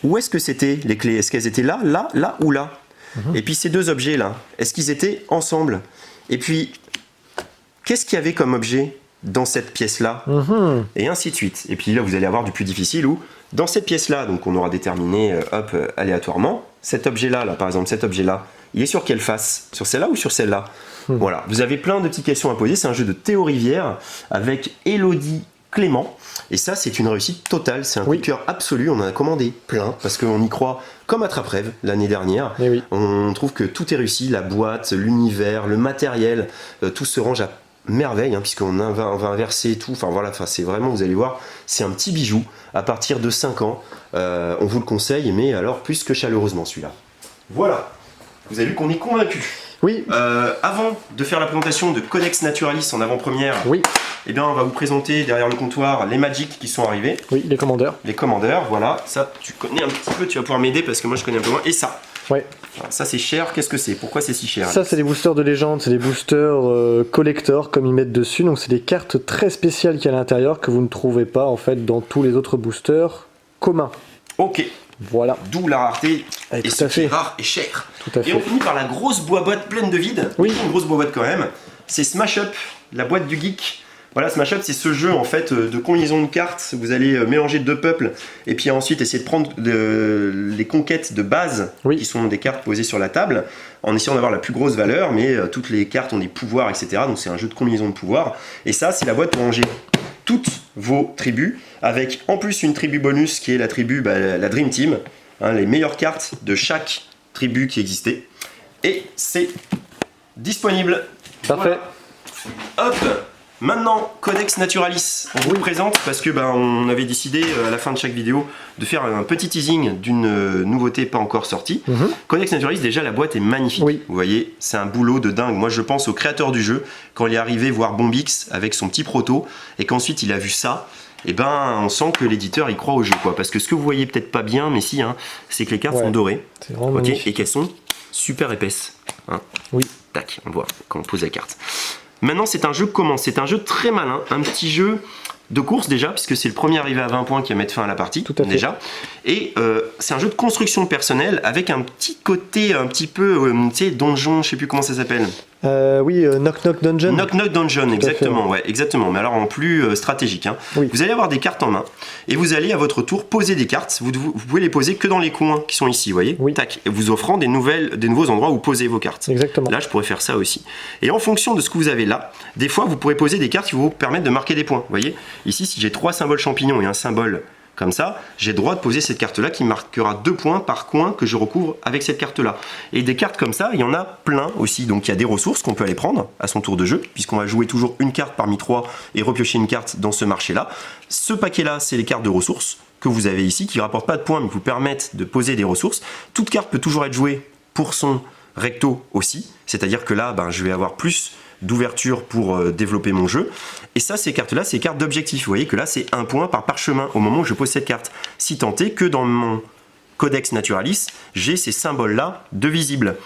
où est-ce que c'était les clés? Est-ce qu'elles étaient là, là, là ou là? Et puis ces deux objets-là, est-ce qu'ils étaient ensemble? Et puis, qu'est-ce qu'il y avait comme objet dans cette pièce-là? Et ainsi de suite. Et puis là, vous allez avoir du plus difficile où, dans cette pièce-là, donc on aura déterminé, aléatoirement, cet objet-là, par exemple, cet objet-là, il est sur quelle face? Sur celle-là ou sur celle-là? Voilà, vous avez plein de petites questions à poser. C'est un jeu de Théo Rivière avec Elodie Clément. Et ça, c'est une réussite totale. C'est un coup de cœur absolu. On en a commandé plein parce qu'on y croit comme Attrape-Rêve l'année dernière. On trouve que tout est réussi. La boîte, l'univers, le matériel, tout se range à merveille, puisqu'on va inverser tout. Enfin voilà, c'est vraiment, vous allez voir, c'est un petit bijou. À partir de 5 ans, on vous le conseille, mais alors plus que chaleureusement celui-là. Voilà, vous avez vu qu'on est convaincus. Oui, Avant de faire la présentation de Codex Naturalis en avant-première, oui, eh bien, on va vous présenter derrière le comptoir les Magic qui sont arrivés. oui, les commandeurs. Les commandeurs, voilà. Ça, tu connais un petit peu, tu vas pouvoir m'aider parce que moi je connais un peu moins. Et ça, Ouais. voilà, ça c'est cher. Qu'est-ce que c'est? Pourquoi c'est si cher? Ça, c'est des boosters de légende, c'est des boosters collector, comme ils mettent dessus. Donc, c'est des cartes très spéciales qu'il y a à l'intérieur que vous ne trouvez pas, en fait, dans tous les autres boosters communs. Ok, Voilà, d'où la rareté. Eh, Et tout ce à qui est fait. rare et cher. Tout à Et on fait. finit par la grosse boîte pleine de vide. Oui. Une grosse boîte quand même. C'est Smash Up, la boîte du geek. Voilà, Smash Up, c'est ce jeu en fait de combinaison de cartes. Vous allez mélanger deux peuples et puis ensuite essayer de prendre les conquêtes de base, Oui. qui sont des cartes posées sur la table, en essayant d'avoir la plus grosse valeur. Mais toutes les cartes ont des pouvoirs, etc. Donc c'est un jeu de combinaison de pouvoirs. Et ça, c'est la boîte pour ranger toutes vos tribus, avec en plus une tribu bonus qui est la tribu, la Dream Team, hein, les meilleures cartes de chaque tribu qui existait. Et c'est disponible. Parfait. Voilà. Hop. Maintenant, Codex Naturalis, on vous le présente parce que on avait décidé à la fin de chaque vidéo de faire un petit teasing d'une nouveauté pas encore sortie. Codex Naturalis, déjà la boîte est magnifique. Oui. Vous voyez, c'est un boulot de dingue. Moi je pense au créateur du jeu, quand il est arrivé voir Bombix avec son petit proto et qu'ensuite il a vu ça. Et on sent que l'éditeur il croit au jeu quoi. Parce que ce que vous voyez peut-être pas bien, mais si, hein, c'est que les cartes Ouais. sont dorées. C'est vraiment Ok, magnifique. et qu'elles sont super épaisses. Hein. Oui. Tac, on voit quand on pose la carte. Maintenant, c'est un jeu comment? C'est un jeu très malin, un petit jeu de course déjà, puisque c'est le premier arrivé à 20 points qui va mettre fin à la partie, Tout à fait. déjà. Et c'est un jeu de construction personnelle avec un petit côté un petit peu, tu sais, donjon, je sais plus comment ça s'appelle. Oui, Knock Knock Dungeon. Knock Knock Dungeon, à exactement, ouais, exactement. Mais alors en plus stratégique. Hein. Oui. Vous allez avoir des cartes en main et vous allez à votre tour poser des cartes. Vous pouvez les poser que dans les coins qui sont ici, vous voyez. Oui. Tac, et vous offrant des nouveaux endroits où poser vos cartes. Exactement. Là, je pourrais faire ça aussi. Et en fonction de ce que vous avez là, des fois, vous pourrez poser des cartes qui vont vous permettre de marquer des points. Vous voyez, ici, si j'ai 3 symboles champignons et un symbole comme ça, j'ai le droit de poser cette carte-là qui marquera 2 points par coin que je recouvre avec cette carte-là. Et des cartes comme ça, il y en a plein aussi. Donc il y a des ressources qu'on peut aller prendre à son tour de jeu, puisqu'on va jouer toujours une carte parmi 3 et repiocher une carte dans ce marché-là. Ce paquet-là, c'est les cartes de ressources que vous avez ici, qui ne rapportent pas de points, mais vous permettent de poser des ressources. Toute carte peut toujours être jouée pour son recto aussi, c'est-à-dire que là, je vais avoir plus d'ouverture pour développer mon jeu. Et ça, ces cartes-là, c'est cartes d'objectif. Vous voyez que là, c'est 1 point par parchemin au moment où je pose cette carte. Si tant est que dans mon Codex Naturalis, j'ai ces symboles-là de visibles.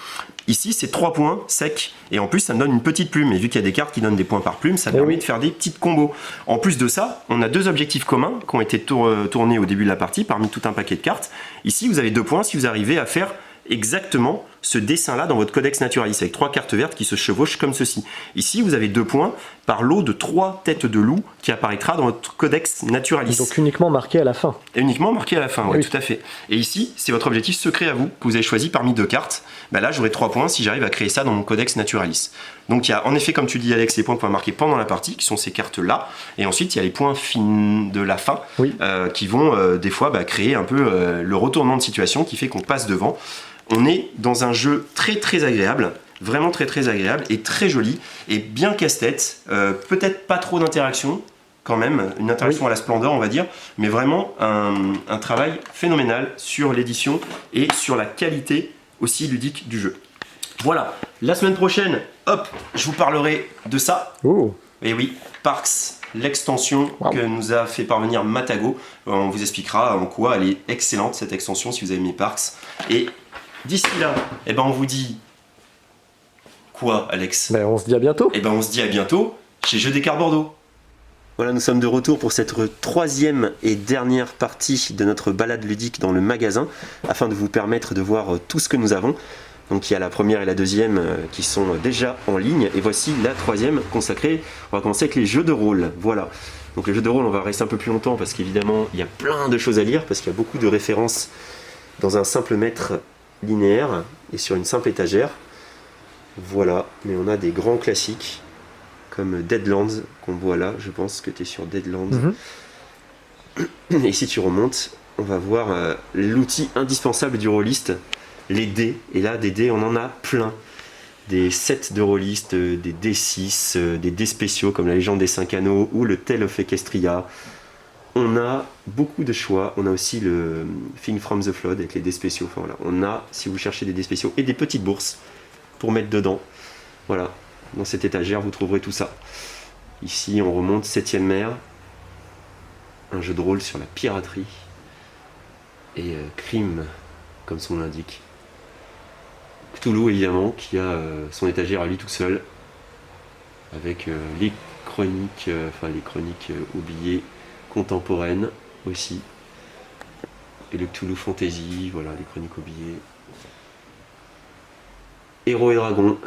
Ici, c'est 3 points secs. Et en plus, ça me donne une petite plume. Et vu qu'il y a des cartes qui donnent des points par plume, ça permet oui. de faire des petites combos. En plus de ça, on a 2 objectifs communs qui ont été tournés au début de la partie parmi tout un paquet de cartes. Ici, vous avez 2 points si vous arrivez à faire exactement ce dessin-là dans votre Codex Naturalis avec 3 cartes vertes qui se chevauchent comme ceci. Ici, vous avez 2 points par lot de 3 têtes de loup qui apparaîtra dans votre Codex Naturalis. Donc uniquement marqué à la fin. Et uniquement marqué à la fin, ouais, Oui. tout à fait. Et ici, c'est votre objectif secret à vous, que vous avez choisi parmi 2 cartes. Là, j'aurai 3 points si j'arrive à créer ça dans mon Codex Naturalis. Donc il y a en effet, comme tu dis Alex, les points qu'on va marquer pendant la partie, qui sont ces cartes-là. Et ensuite, il y a les points fins de la fin, Oui. qui vont des fois créer un peu le retournement de situation qui fait qu'on passe devant. On est dans un jeu très très agréable, vraiment très très agréable et très joli et bien casse-tête, peut-être pas trop d'interaction quand même, une interaction à la Splendor on va dire, mais vraiment un travail phénoménal sur l'édition et sur la qualité aussi ludique du jeu. Voilà, la semaine prochaine, hop, je vous parlerai de ça. Oh. Et oui, Parks, l'extension Wow. que nous a fait parvenir Matago. On vous expliquera en quoi elle est excellente cette extension si vous avez aimé Parks. Et d'ici là, on vous dit quoi, Alex? On se dit à bientôt. On se dit à bientôt chez Jeux des Cartes Bordeaux. Voilà, nous sommes de retour pour cette 3e et dernière partie de notre balade ludique dans le magasin, afin de vous permettre de voir tout ce que nous avons. Donc il y a la première et la deuxième qui sont déjà en ligne, et voici la 3e consacrée. On va commencer avec les jeux de rôle. Voilà. Donc les jeux de rôle, on va rester un peu plus longtemps parce qu'évidemment il y a plein de choses à lire, parce qu'il y a beaucoup de références dans un simple mètre linéaire et sur une simple étagère. Voilà, mais on a des grands classiques comme Deadlands qu'on voit là. Je pense que tu es sur Deadlands. Et si tu remontes, on va voir l'outil indispensable du rôliste, les dés. Et là, des dés, on en a plein. Des sets de rôlistes, des D6, des dés spéciaux comme la Légende des 5 Anneaux ou le Tale of Equestria. On a beaucoup de choix. On a aussi le Thing from the Flood avec les dés spéciaux. Enfin, voilà. On a, si vous cherchez des dés spéciaux et des petites bourses pour mettre dedans. Voilà, dans cette étagère vous trouverez tout ça. Ici on remonte 7ème mer, un jeu de rôle sur la piraterie et crime comme son nom l'indique. Cthulhu évidemment qui a son étagère à lui tout seul avec les chroniques, oubliées contemporaines aussi. Et le Cthulhu Fantasy, voilà, les chroniques oubliées. Héros et Dragons,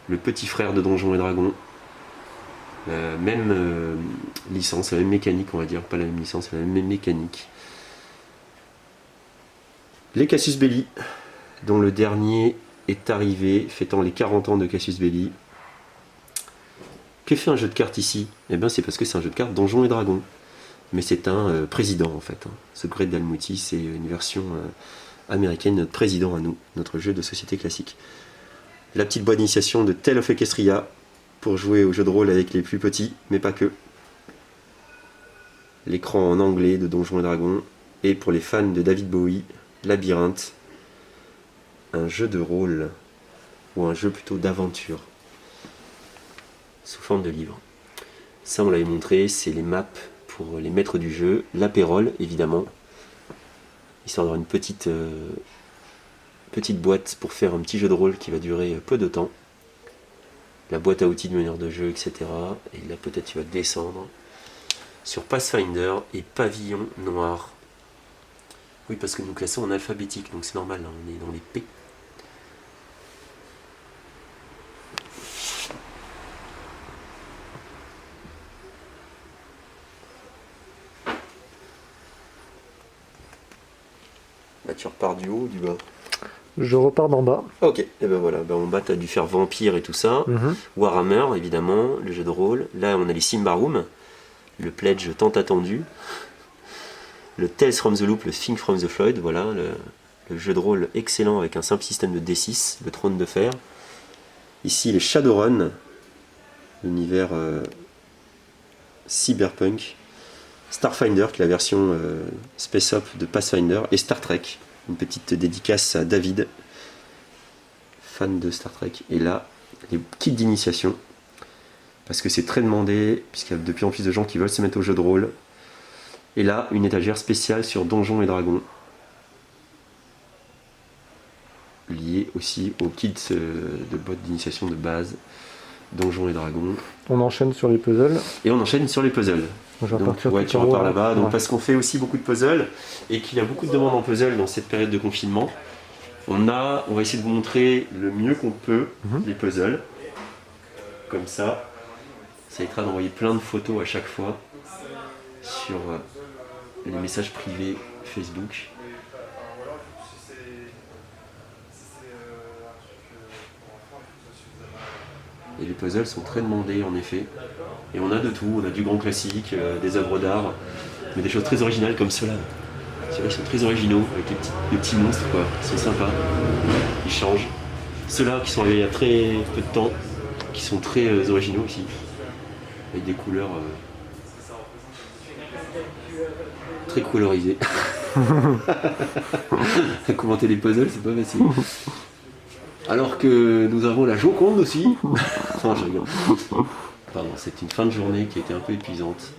le petit frère de Donjons et Dragons. Même licence, la même mécanique on va dire, pas la même licence, la même mécanique. Les Casus Belli, dont le dernier est arrivé, fêtant les 40 ans de Casus Belli. Que fait un jeu de cartes ici? Eh bien c'est parce que c'est un jeu de cartes Donjons et Dragons. Mais c'est un président en fait. Ce Great Dalmouti, c'est une version américaine de notre président à nous, notre jeu de société classique. La petite boîte d'initiation de Tale of Equestria pour jouer au jeu de rôle avec les plus petits, mais pas que. L'écran en anglais de Donjons et Dragons. Et pour les fans de David Bowie, Labyrinthe, un jeu de rôle, ou un jeu plutôt d'aventure, sous forme de livre. Ça on l'avait montré, c'est les maps pour les maîtres du jeu, l'apérole évidemment, histoire d'avoir une petite boîte pour faire un petit jeu de rôle qui va durer peu de temps, la boîte à outils de meneur de jeu, etc. Et là peut-être tu vas descendre sur Pathfinder et Pavillon Noir. Oui, parce que nous classons en alphabétique, donc c'est normal, hein, on est dans les P. Bah, tu repars du haut ou du bas? Je repars d'en bas. Ok, et ben voilà, en bas tu as dû faire Vampire et tout ça, Warhammer évidemment, le jeu de rôle. Là on a les Symbaroum, le pledge tant attendu, le Tales from the Loop, le Think from the Flood, voilà, le jeu de rôle excellent avec un simple système de D6, le trône de fer. Ici les Shadowrun, l'univers cyberpunk, Starfinder qui est la version Space Up de Pathfinder, et Star Trek. Une petite dédicace à David, fan de Star Trek. Et là, les kits d'initiation, parce que c'est très demandé, puisqu'il y a de plus en plus de gens qui veulent se mettre au jeu de rôle. Et là, une étagère spéciale sur Donjons et Dragons, liée aussi aux kits de boîtes d'initiation de base, Donjons et Dragons. On enchaîne sur les puzzles. Et on enchaîne sur les puzzles. Je vais Donc, repartir ouais, tout tu en haut, repars là. là-bas. Donc, Ouais. parce qu'on fait aussi beaucoup de puzzles et qu'il y a beaucoup de demandes en puzzle dans cette période de confinement, on va essayer de vous montrer le mieux qu'on peut les puzzles. Comme ça, ça évitera d'envoyer plein de photos à chaque fois sur les messages privés Facebook. Et les puzzles sont très demandés en effet. Et on a de tout, on a du grand classique, des œuvres d'art, mais des choses très originales comme ceux-là. Ceux-là sont très originaux, avec les petits monstres quoi, ils sont sympas, ils changent. Ceux-là qui sont arrivés il y a très peu de temps, qui sont très originaux aussi, avec des couleurs très colorisées. Commenter les puzzles, c'est pas facile. Alors que nous avons la Joconde aussi. Non, je rigole. Pardon, c'est une fin de journée qui a été un peu épuisante.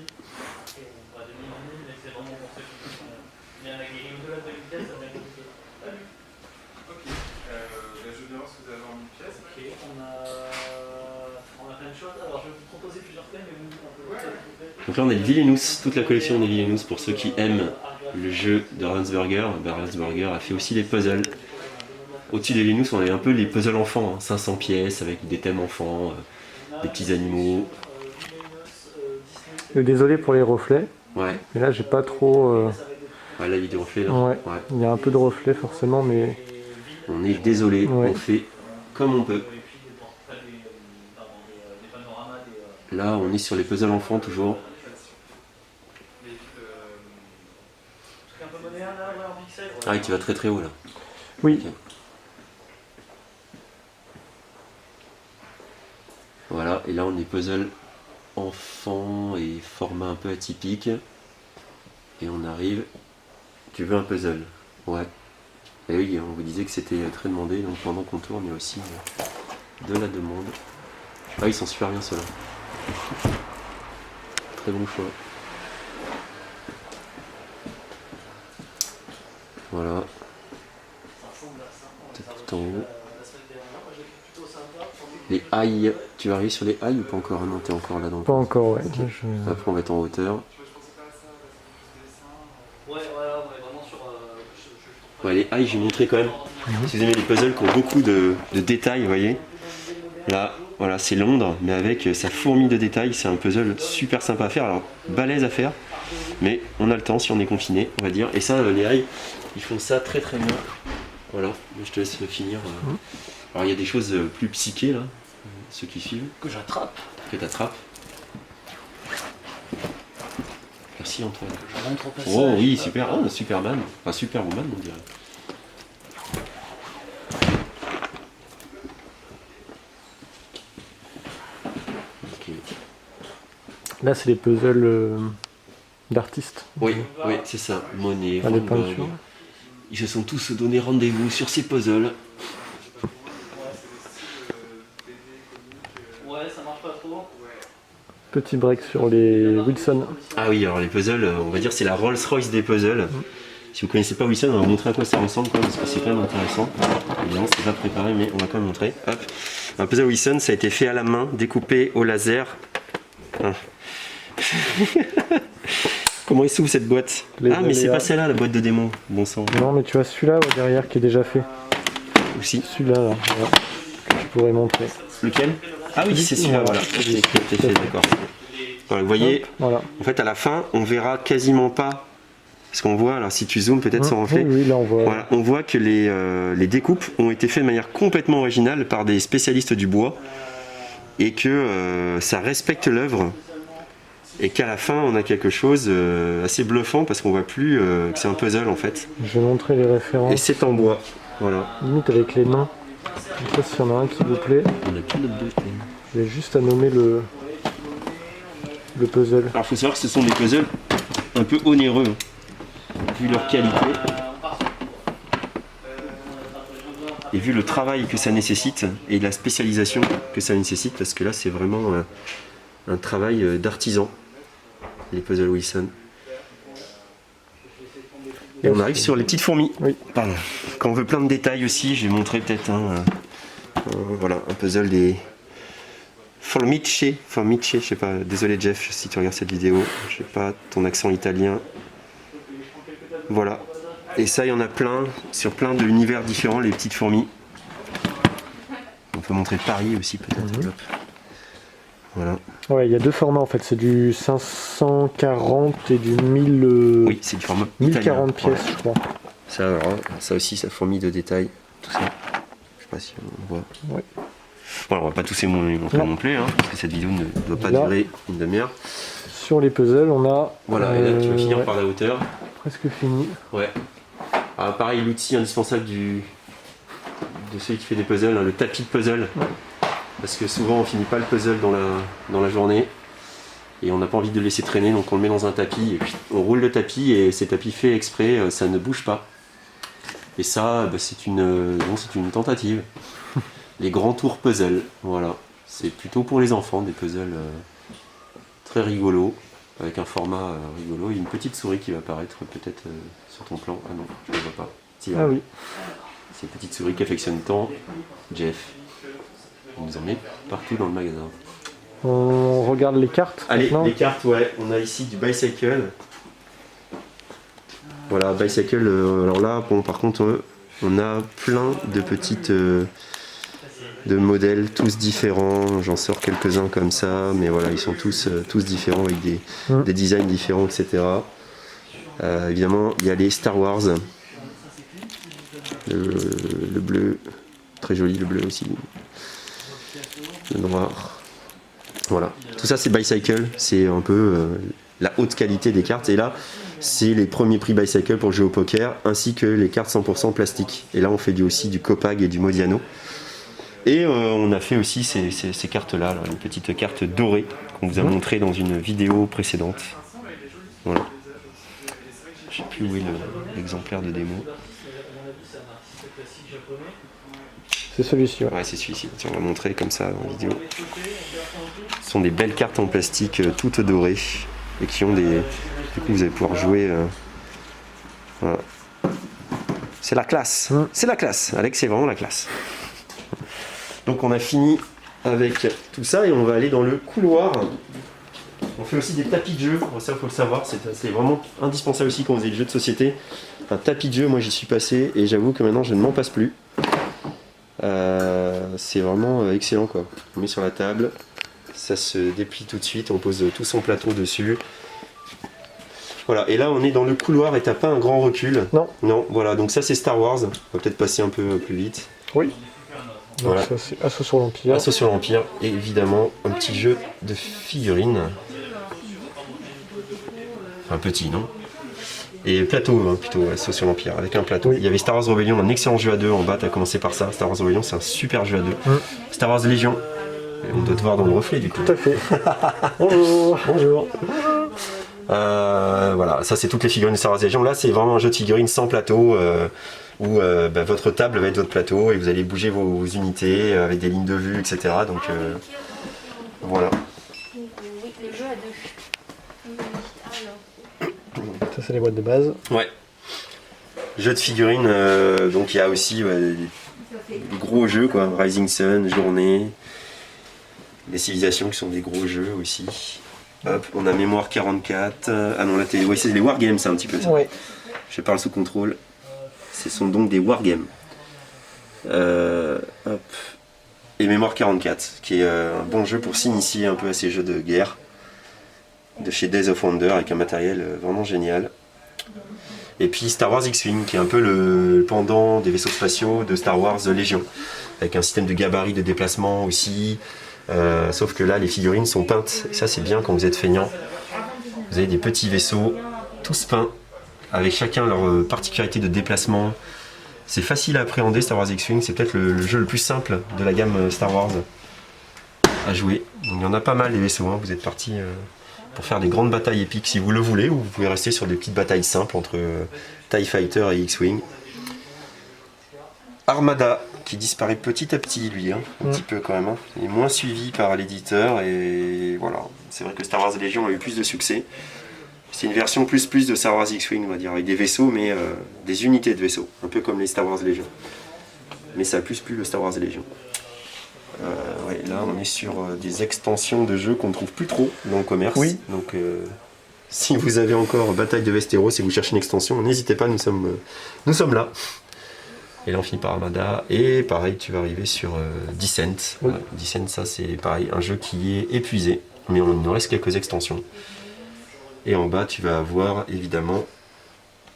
Donc là on a le Villainous, toute la collection des Villainous pour ceux qui aiment le jeu de Ravensburger. Ravensburger a fait aussi les puzzles. Au-dessus des Villainous on avait un peu les puzzles enfants, 500 pièces avec des thèmes enfants, des petits animaux. Désolé pour les reflets, Ouais, mais là j'ai pas trop... ouais là il y a des reflets là. Ouais. Ouais. Il y a un peu de reflets forcément, mais... On est désolé, Ouais. on fait comme on peut. Là on est sur les puzzles enfants toujours. Ah, tu vas très très haut là. Oui, Ok. Voilà, et là on est puzzle enfant et format un peu atypique. Et on arrive. Tu veux un puzzle? Ouais. Et oui, on vous disait que c'était très demandé, donc pendant qu'on tourne, il y a aussi de la demande. Ah, ils sont super bien ceux-là. Très bon choix. Voilà. Tout en haut. Les hailles, tu vas arriver sur les hailles ou pas encore? Non, t'es encore là-dedans. Pas encore, ouais. Okay. Après, on va être en hauteur. Ouais, les hailles, j'ai montré quand même. Si vous aimez les puzzles qui ont beaucoup de détails, vous voyez. Là, voilà, c'est Londres, mais avec sa fourmi de détails. C'est un puzzle super sympa à faire. Alors, balèze à faire, mais on a le temps si on est confiné, on va dire. Et ça, les hailles, ils font ça très très bien. Voilà, je te laisse finir. Alors, il y a des choses plus psychées là, ceux qui suivent. Que j'attrape. Que t'attrapes. Merci Antoine. Je rentre au passage. Oh oui, super. Oh, Superman. Enfin, Superwoman, on dirait. Ok. Là, c'est les puzzles d'artistes. Oui, oui, c'est ça. Monet, Ah, les Van Gogh. peintures. Ils se sont tous donné rendez-vous sur ces puzzles. Ouais, ça marche pas trop. Petit break sur les Wilson. Ah oui, alors les puzzles, on va dire c'est la Rolls-Royce des puzzles. Si vous connaissez pas Wilson, on va vous montrer à quoi ça ressemble quand même, parce que c'est quand même intéressant. Évidemment, c'est pas préparé, mais on va quand même montrer. Hop. Un puzzle Wilson, ça a été fait à la main, découpé au laser. Ah. Comment il s'ouvre cette boîte? Ah, mais c'est pas celle-là, la boîte de démo. Bon sang. Non, mais tu vois celui-là derrière qui est déjà fait. Aussi. Celui-là, là, voilà, que je pourrais montrer. Lequel? Ah oui, c'est celui-là, voilà. Qui a été fait, d'accord. Voilà, vous voyez, voilà. En fait, à la fin, on verra quasiment pas. Parce qu'on voit, alors si tu zoomes peut-être sans reflet, oui, là on voit. Voilà, on voit que les découpes ont été faites de manière complètement originale par des spécialistes du bois et que ça respecte l'œuvre et qu'à la fin on a quelque chose assez bluffant parce qu'on voit plus que c'est un puzzle en fait. Je vais montrer les références. Et c'est en bois, voilà. Limite avec les mains. Je sais pas s'il y en a un qui vous plaît. On a plus de deux. Je vais juste à nommer le puzzle. Alors il faut savoir que ce sont des puzzles un peu onéreux, vu leur qualité. Et vu le travail que ça nécessite et la spécialisation que ça nécessite, parce que là c'est vraiment un travail d'artisan, les puzzles Wilson. Et on arrive sur les petites fourmis. Oui. Pardon. Quand on veut plein de détails aussi, je vais montrer peut-être voilà, un puzzle des Formiche, je sais pas, désolé Jeff si tu regardes cette vidéo, je sais pas ton accent italien. Voilà. Et ça, il y en a plein, sur plein d'univers différents, les petites fourmis. On peut montrer Paris aussi, peut-être. Voilà. Ouais, il y a deux formats en fait, c'est du 540 et du 1000. Oui, c'est du format 1040 italien. pièces, je crois. Ça, alors, ça aussi, ça fourmille de détails, tout ça. Je sais pas si on voit. Ouais. Bon, on va pas tous les montrer non plus, hein, parce que cette vidéo ne doit pas durer une demi-heure. Sur les puzzles, on a. Voilà, et là, tu vas finir par la hauteur. Presque fini. Ouais. Alors, pareil, l'outil indispensable de celui qui fait des puzzles, hein, le tapis de puzzle. Ouais. Parce que souvent on finit pas le puzzle dans la journée et on n'a pas envie de le laisser traîner, donc on le met dans un tapis et puis on roule le tapis et ces tapis faits exprès, ça ne bouge pas. Et ça, bah, c'est une tentative. Les grands tours puzzle, voilà. C'est plutôt pour les enfants, des puzzles très rigolos, avec un format rigolo et une petite souris qui va apparaître peut-être sur ton plan. Ah non, je ne le vois pas. Si, ah oui. C'est une petite souris qu'affectionne tant Jeff. On nous en met partout dans le magasin. On regarde les cartes. Allez, maintenant. les cartes, ouais. On a ici du bicycle. Voilà, bicycle. Alors là, bon, par contre, on a plein de petites de modèles, tous différents. J'en sors quelques-uns comme ça, mais voilà, ils sont tous différents avec des designs différents, etc. Évidemment, il y a les Star Wars. Le bleu, très joli le bleu aussi. Le noir. Voilà. Tout ça c'est Bicycle, c'est un peu la haute qualité des cartes. Et là, c'est les premiers prix Bicycle pour jouer au poker, ainsi que les cartes 100% plastique. Et là, on fait aussi du Copag et du Modiano. Et on a fait aussi ces cartes-là, là, une petite carte dorée qu'on vous a montré dans une vidéo précédente. Voilà. Je sais plus où est l'exemplaire de démo. C'est celui-ci, ouais. Ouais, c'est celui-ci. Tiens, on va montrer comme ça en vidéo. Ce sont des belles cartes en plastique toutes dorées et qui ont des. Du coup, vous allez pouvoir jouer. Voilà. C'est la classe. C'est la classe. Alex, c'est vraiment la classe. Donc, on a fini avec tout ça et on va aller dans le couloir. On fait aussi des tapis de jeu. Ça, il faut le savoir. C'est vraiment indispensable aussi quand vous avez des jeux de société. Un tapis de jeu, moi, j'y suis passé et j'avoue que maintenant, je ne m'en passe plus. C'est vraiment excellent quoi. On met sur la table, ça se déplie tout de suite, on pose tout son plateau dessus. Voilà, et là on est dans le couloir et t'as pas un grand recul. Non. Non, voilà, donc ça c'est Star Wars. On va peut-être passer un peu plus vite. Oui. Donc Voilà. ça c'est Assaut sur l'Empire. Assaut sur l'Empire, et évidemment un petit jeu de figurines. Un petit, non? Et plateau, hein, plutôt, Assaut sur l'Empire, avec un plateau. Oui. Il y avait Star Wars Rebellion, un excellent jeu à deux en bas, t'as commencé par ça. Star Wars Rebellion, c'est un super jeu à deux. Star Wars Légion, on doit te voir dans le reflet du coup. Tout à fait. Bonjour. Bonjour. Voilà, ça c'est toutes les figurines de Star Wars Légion. Là, c'est vraiment un jeu de figurines sans plateau, où votre table va être votre plateau et vous allez bouger vos unités avec des lignes de vue, etc. Donc voilà. Oui, le jeu à deux. Ça c'est les boîtes de base. Ouais. Jeu de figurines, donc il y a aussi des gros jeux quoi, Rising Sun, Journée, les civilisations qui sont des gros jeux aussi. Hop, on a Mémoire 44. Ah non là c'est les wargames, c'est un petit peu ça. Ouais. Je parle sous contrôle. Ce sont donc des wargames. Hop. Et Mémoire 44, qui est un bon jeu pour s'initier un peu à ces jeux de guerre. De chez Days of Wonder avec un matériel vraiment génial. Et puis Star Wars X-Wing qui est un peu le pendant des vaisseaux spatiaux de Star Wars Légion, avec un système de gabarit de déplacement aussi, sauf que là les figurines sont peintes, et ça c'est bien quand vous êtes feignant. Vous avez des petits vaisseaux tous peints, avec chacun leur particularité de déplacement. C'est facile à appréhender Star Wars X-Wing, c'est peut-être le jeu le plus simple de la gamme Star Wars à jouer. Donc, il y en a pas mal des vaisseaux, hein. Vous êtes parti pour faire des grandes batailles épiques si vous le voulez, ou vous pouvez rester sur des petites batailles simples entre TIE Fighter et X-Wing. Armada, qui disparaît petit à petit lui, hein, un petit peu quand même. Hein. Il est moins suivi par l'éditeur et voilà. C'est vrai que Star Wars Légion a eu plus de succès. C'est une version plus de Star Wars X-Wing, on va dire, avec des vaisseaux, mais des unités de vaisseaux, un peu comme les Star Wars Légion. Mais ça a plus plu le Star Wars Légion. Ouais, là on est sur des extensions de jeux qu'on ne trouve plus trop dans le commerce. Oui. Donc si vous avez encore Bataille de Westeros et vous cherchez une extension, n'hésitez pas, nous sommes là. Et là on finit par Armada, et pareil tu vas arriver sur Descent. Oui. Ouais, Descent, ça c'est pareil, un jeu qui est épuisé, mais il nous reste quelques extensions. Et en bas tu vas avoir évidemment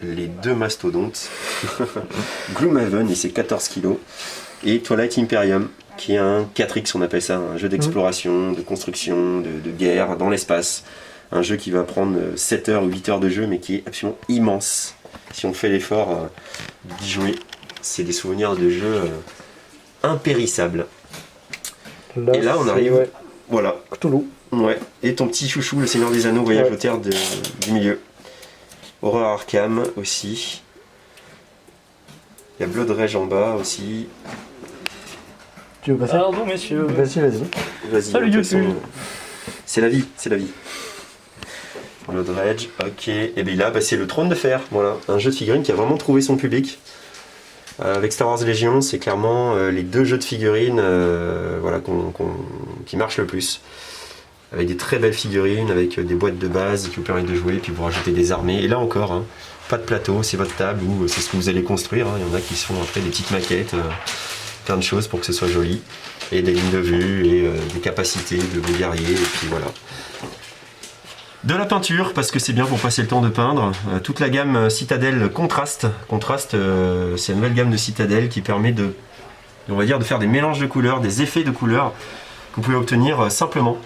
les deux mastodontes, Gloomhaven et ses 14 kilos, et Twilight Imperium, qui est un 4X, on appelle ça, un jeu d'exploration, de construction, de guerre dans l'espace. Un jeu qui va prendre 7 heures ou 8 heures de jeu, mais qui est absolument immense. Si on fait l'effort d'y jouer, c'est des souvenirs de jeu impérissables. Et là, on c'est, arrive, ouais, voilà. Cthulhu. Ouais. Et ton petit chouchou, le Seigneur des Anneaux, Voyage Ouais. aux terres du milieu. Horror Arkham aussi. Il y a Blood Rage en bas aussi. Tu veux passer? Pardon, messieurs. Vas-y. Vas-y. Salut, de toute façon, YouTube. c'est la vie, c'est la vie. Blood Rage, ok. Et bien là, c'est le Trône de Fer. Voilà, un jeu de figurines qui a vraiment trouvé son public. Avec Star Wars Légion, c'est clairement les deux jeux de figurines voilà, qui marchent le plus. Avec des très belles figurines, avec des boîtes de base qui vous permettent de jouer, puis vous rajoutez des armées. Et là encore, hein, pas de plateau, c'est votre table ou c'est ce que vous allez construire. Hein. Il y en a qui se font après des petites maquettes, plein de choses pour que ce soit joli. Et des lignes de vue et des capacités de vos guerriers, et puis voilà. De la peinture, parce que c'est bien pour passer le temps de peindre. Toute la gamme Citadel Contraste. Contraste, c'est une nouvelle gamme de Citadel qui permet de, on va dire, de faire des mélanges de couleurs, des effets de couleurs que vous pouvez obtenir simplement.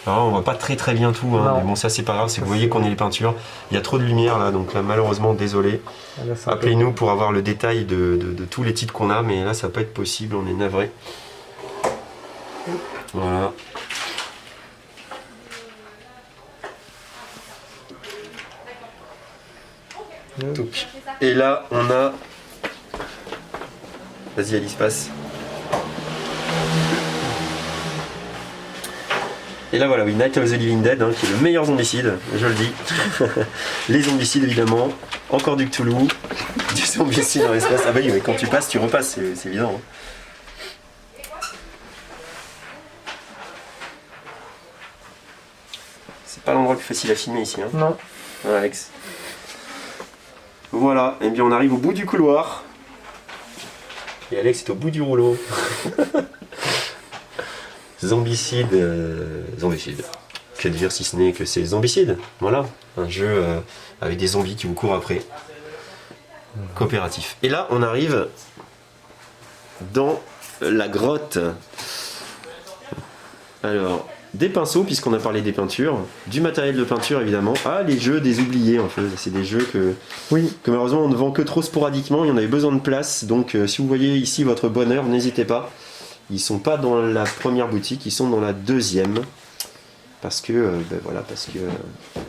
Alors, on voit pas très bien tout, hein, mais bon, ça c'est pas grave, c'est que vous voyez qu'on est les peintures. Il y a trop de lumière là, donc là malheureusement désolé. Là, c'est un peu- Appelez-nous pour avoir le détail de tous les titres qu'on a, mais là ça va pas être possible, on est navré. Voilà. Touc. Et là on a... Vas-y Alice, passe. Et là voilà, oui, Night of the Living Dead, hein, qui est le meilleur zombicide, je le dis. Les zombicides évidemment, encore du Cthulhu, du zombicide dans l'espace. Ah bah oui, mais quand tu passes, tu repasses, c'est évident. Hein. C'est pas l'endroit le plus facile à filmer ici. Hein. Non. Ouais, Alex. Voilà, et bien on arrive au bout du couloir. Et Alex est au bout du rouleau. Zombicide. Zombicide. Que dire si ce n'est que c'est Zombicide. Voilà, un jeu avec des zombies qui vous courent après. Coopératif. Et là, on arrive dans la grotte. Alors, des pinceaux, puisqu'on a parlé des peintures, du matériel de peinture évidemment. Ah, les jeux des oubliés en fait. C'est des jeux que malheureusement on ne vend que trop sporadiquement. Il y en avait besoin de place. Donc, si vous voyez ici votre bonheur, n'hésitez pas. Ils sont pas dans la première boutique, ils sont dans la deuxième. Parce que,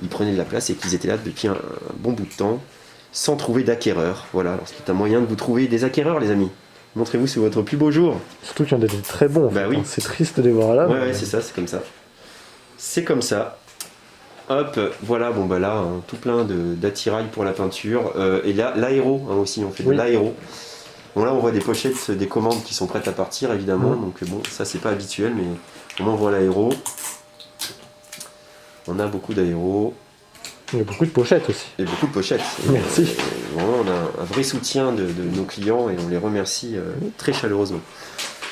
ils prenaient de la place et qu'ils étaient là depuis un bon bout de temps, sans trouver d'acquéreurs. Voilà, alors c'est un moyen de vous trouver des acquéreurs, les amis. Montrez-vous sur votre plus beau jour. Surtout qu'il y en a des très bons. Bah oui. C'est triste de les voir là. Ouais, c'est ça, c'est comme ça. C'est comme ça. Hop, voilà, bon bah là, hein, tout plein d'attirail pour la peinture. Et là, l'aéro hein, aussi, on fait de l'aéro. Bon là, on voit des pochettes, des commandes qui sont prêtes à partir, évidemment. Donc bon, ça c'est pas habituel, mais au moins on voit l'aéro. On a beaucoup d'aéros. Il y a beaucoup de pochettes aussi. Et beaucoup de pochettes. Merci. Vraiment, on a un vrai soutien de nos clients et on les remercie très chaleureusement.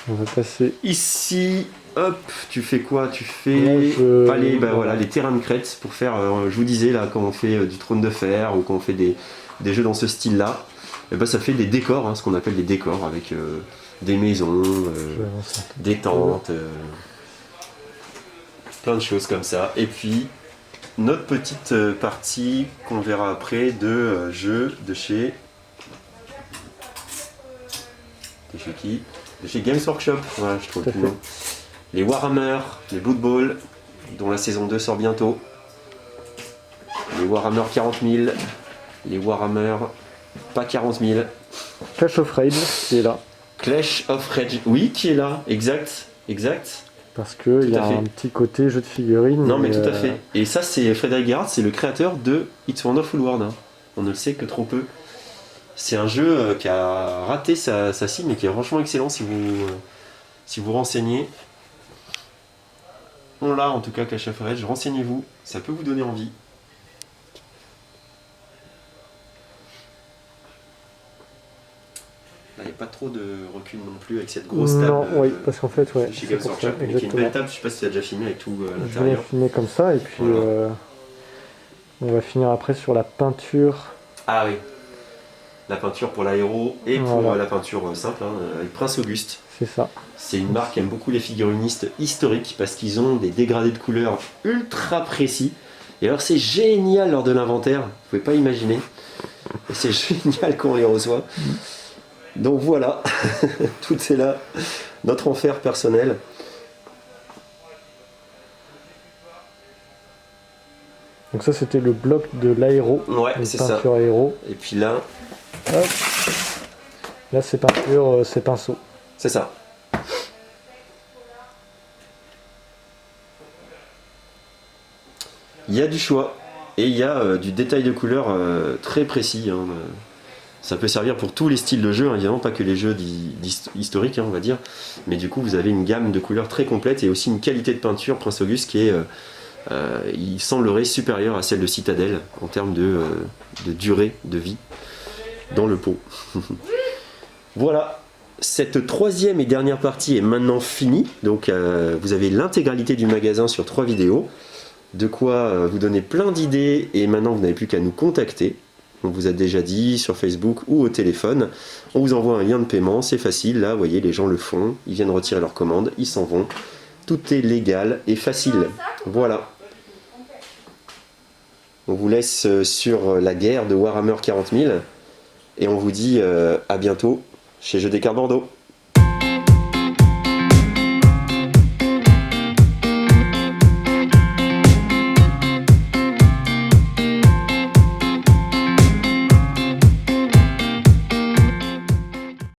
On va passer ici. Hop, tu fais quoi? Tu fais les terrains de crête pour faire, je vous disais là, quand on fait du trône de fer ou quand on fait des jeux dans ce style-là, et ben, ça fait des décors, hein, ce qu'on appelle des décors avec des maisons, des tentes, plein de choses comme ça. Et puis notre petite partie qu'on verra après de jeux de chez qui? De chez Games Workshop, voilà, je trouve le nom. Les Warhammer, les Blood Bowl, dont la saison 2 sort bientôt. Les Warhammer 40 000, les Warhammer pas 40 000. Clash of Rage qui est là. Clash of Rage, oui, qui est là, exact. Parce qu'il y a un petit côté jeu de figurines. Non, mais tout à fait. Et ça, c'est Frédéric Gerhardt, c'est le créateur de It's a Wonderful World. Hein. On ne le sait que trop peu. C'est un jeu qui a raté sa cible, mais qui est franchement excellent si vous renseignez. On l'a en tout cas, Clash of Rage, renseignez-vous, ça peut vous donner envie. Là, il n'y a pas trop de recul non plus avec cette grosse table. Non, oui, parce qu'en fait, ouais. Chez Games Workshop, mais qui est une belle table, je ne sais pas si tu as déjà filmé avec tout à Je vais l'intérieur. filmer comme ça, et puis voilà. On va finir après sur la peinture. Ah oui, la peinture pour l'aéro et pour la peinture simple, hein, avec Prince Auguste. C'est ça. C'est une marque qui aime beaucoup les figurinistes historiques parce qu'ils ont des dégradés de couleurs ultra précis. Et alors c'est génial lors de l'inventaire, vous pouvez pas imaginer. Et c'est génial quand on les reçoit. Donc voilà, tout est là, notre enfer personnel. Donc ça c'était le bloc de l'aéro. Ouais, c'est ça. Peinture aéro. Et puis là, hop. Là c'est peinture, c'est pinceau. c'est ça. Il y a du choix et il y a du détail de couleurs très précis. Hein. Ça peut servir pour tous les styles de jeu, hein, évidemment, pas que les jeux historiques, hein, on va dire. Mais du coup, vous avez une gamme de couleurs très complète et aussi une qualité de peinture, Prince Auguste, qui est, il semblerait supérieure à celle de Citadel en termes de durée de vie dans le pot. Voilà. Cette troisième et dernière partie est maintenant finie, donc vous avez l'intégralité du magasin sur 3 vidéos, de quoi vous donner plein d'idées et maintenant vous n'avez plus qu'à nous contacter. On vous a déjà dit sur Facebook ou au téléphone, on vous envoie un lien de paiement, c'est facile, là vous voyez les gens le font, ils viennent retirer leur commande, ils s'en vont, tout est légal et facile, voilà. On vous laisse sur la guerre de Warhammer 40 000 et on vous dit à bientôt chez Jeux des Cartes Bordeaux.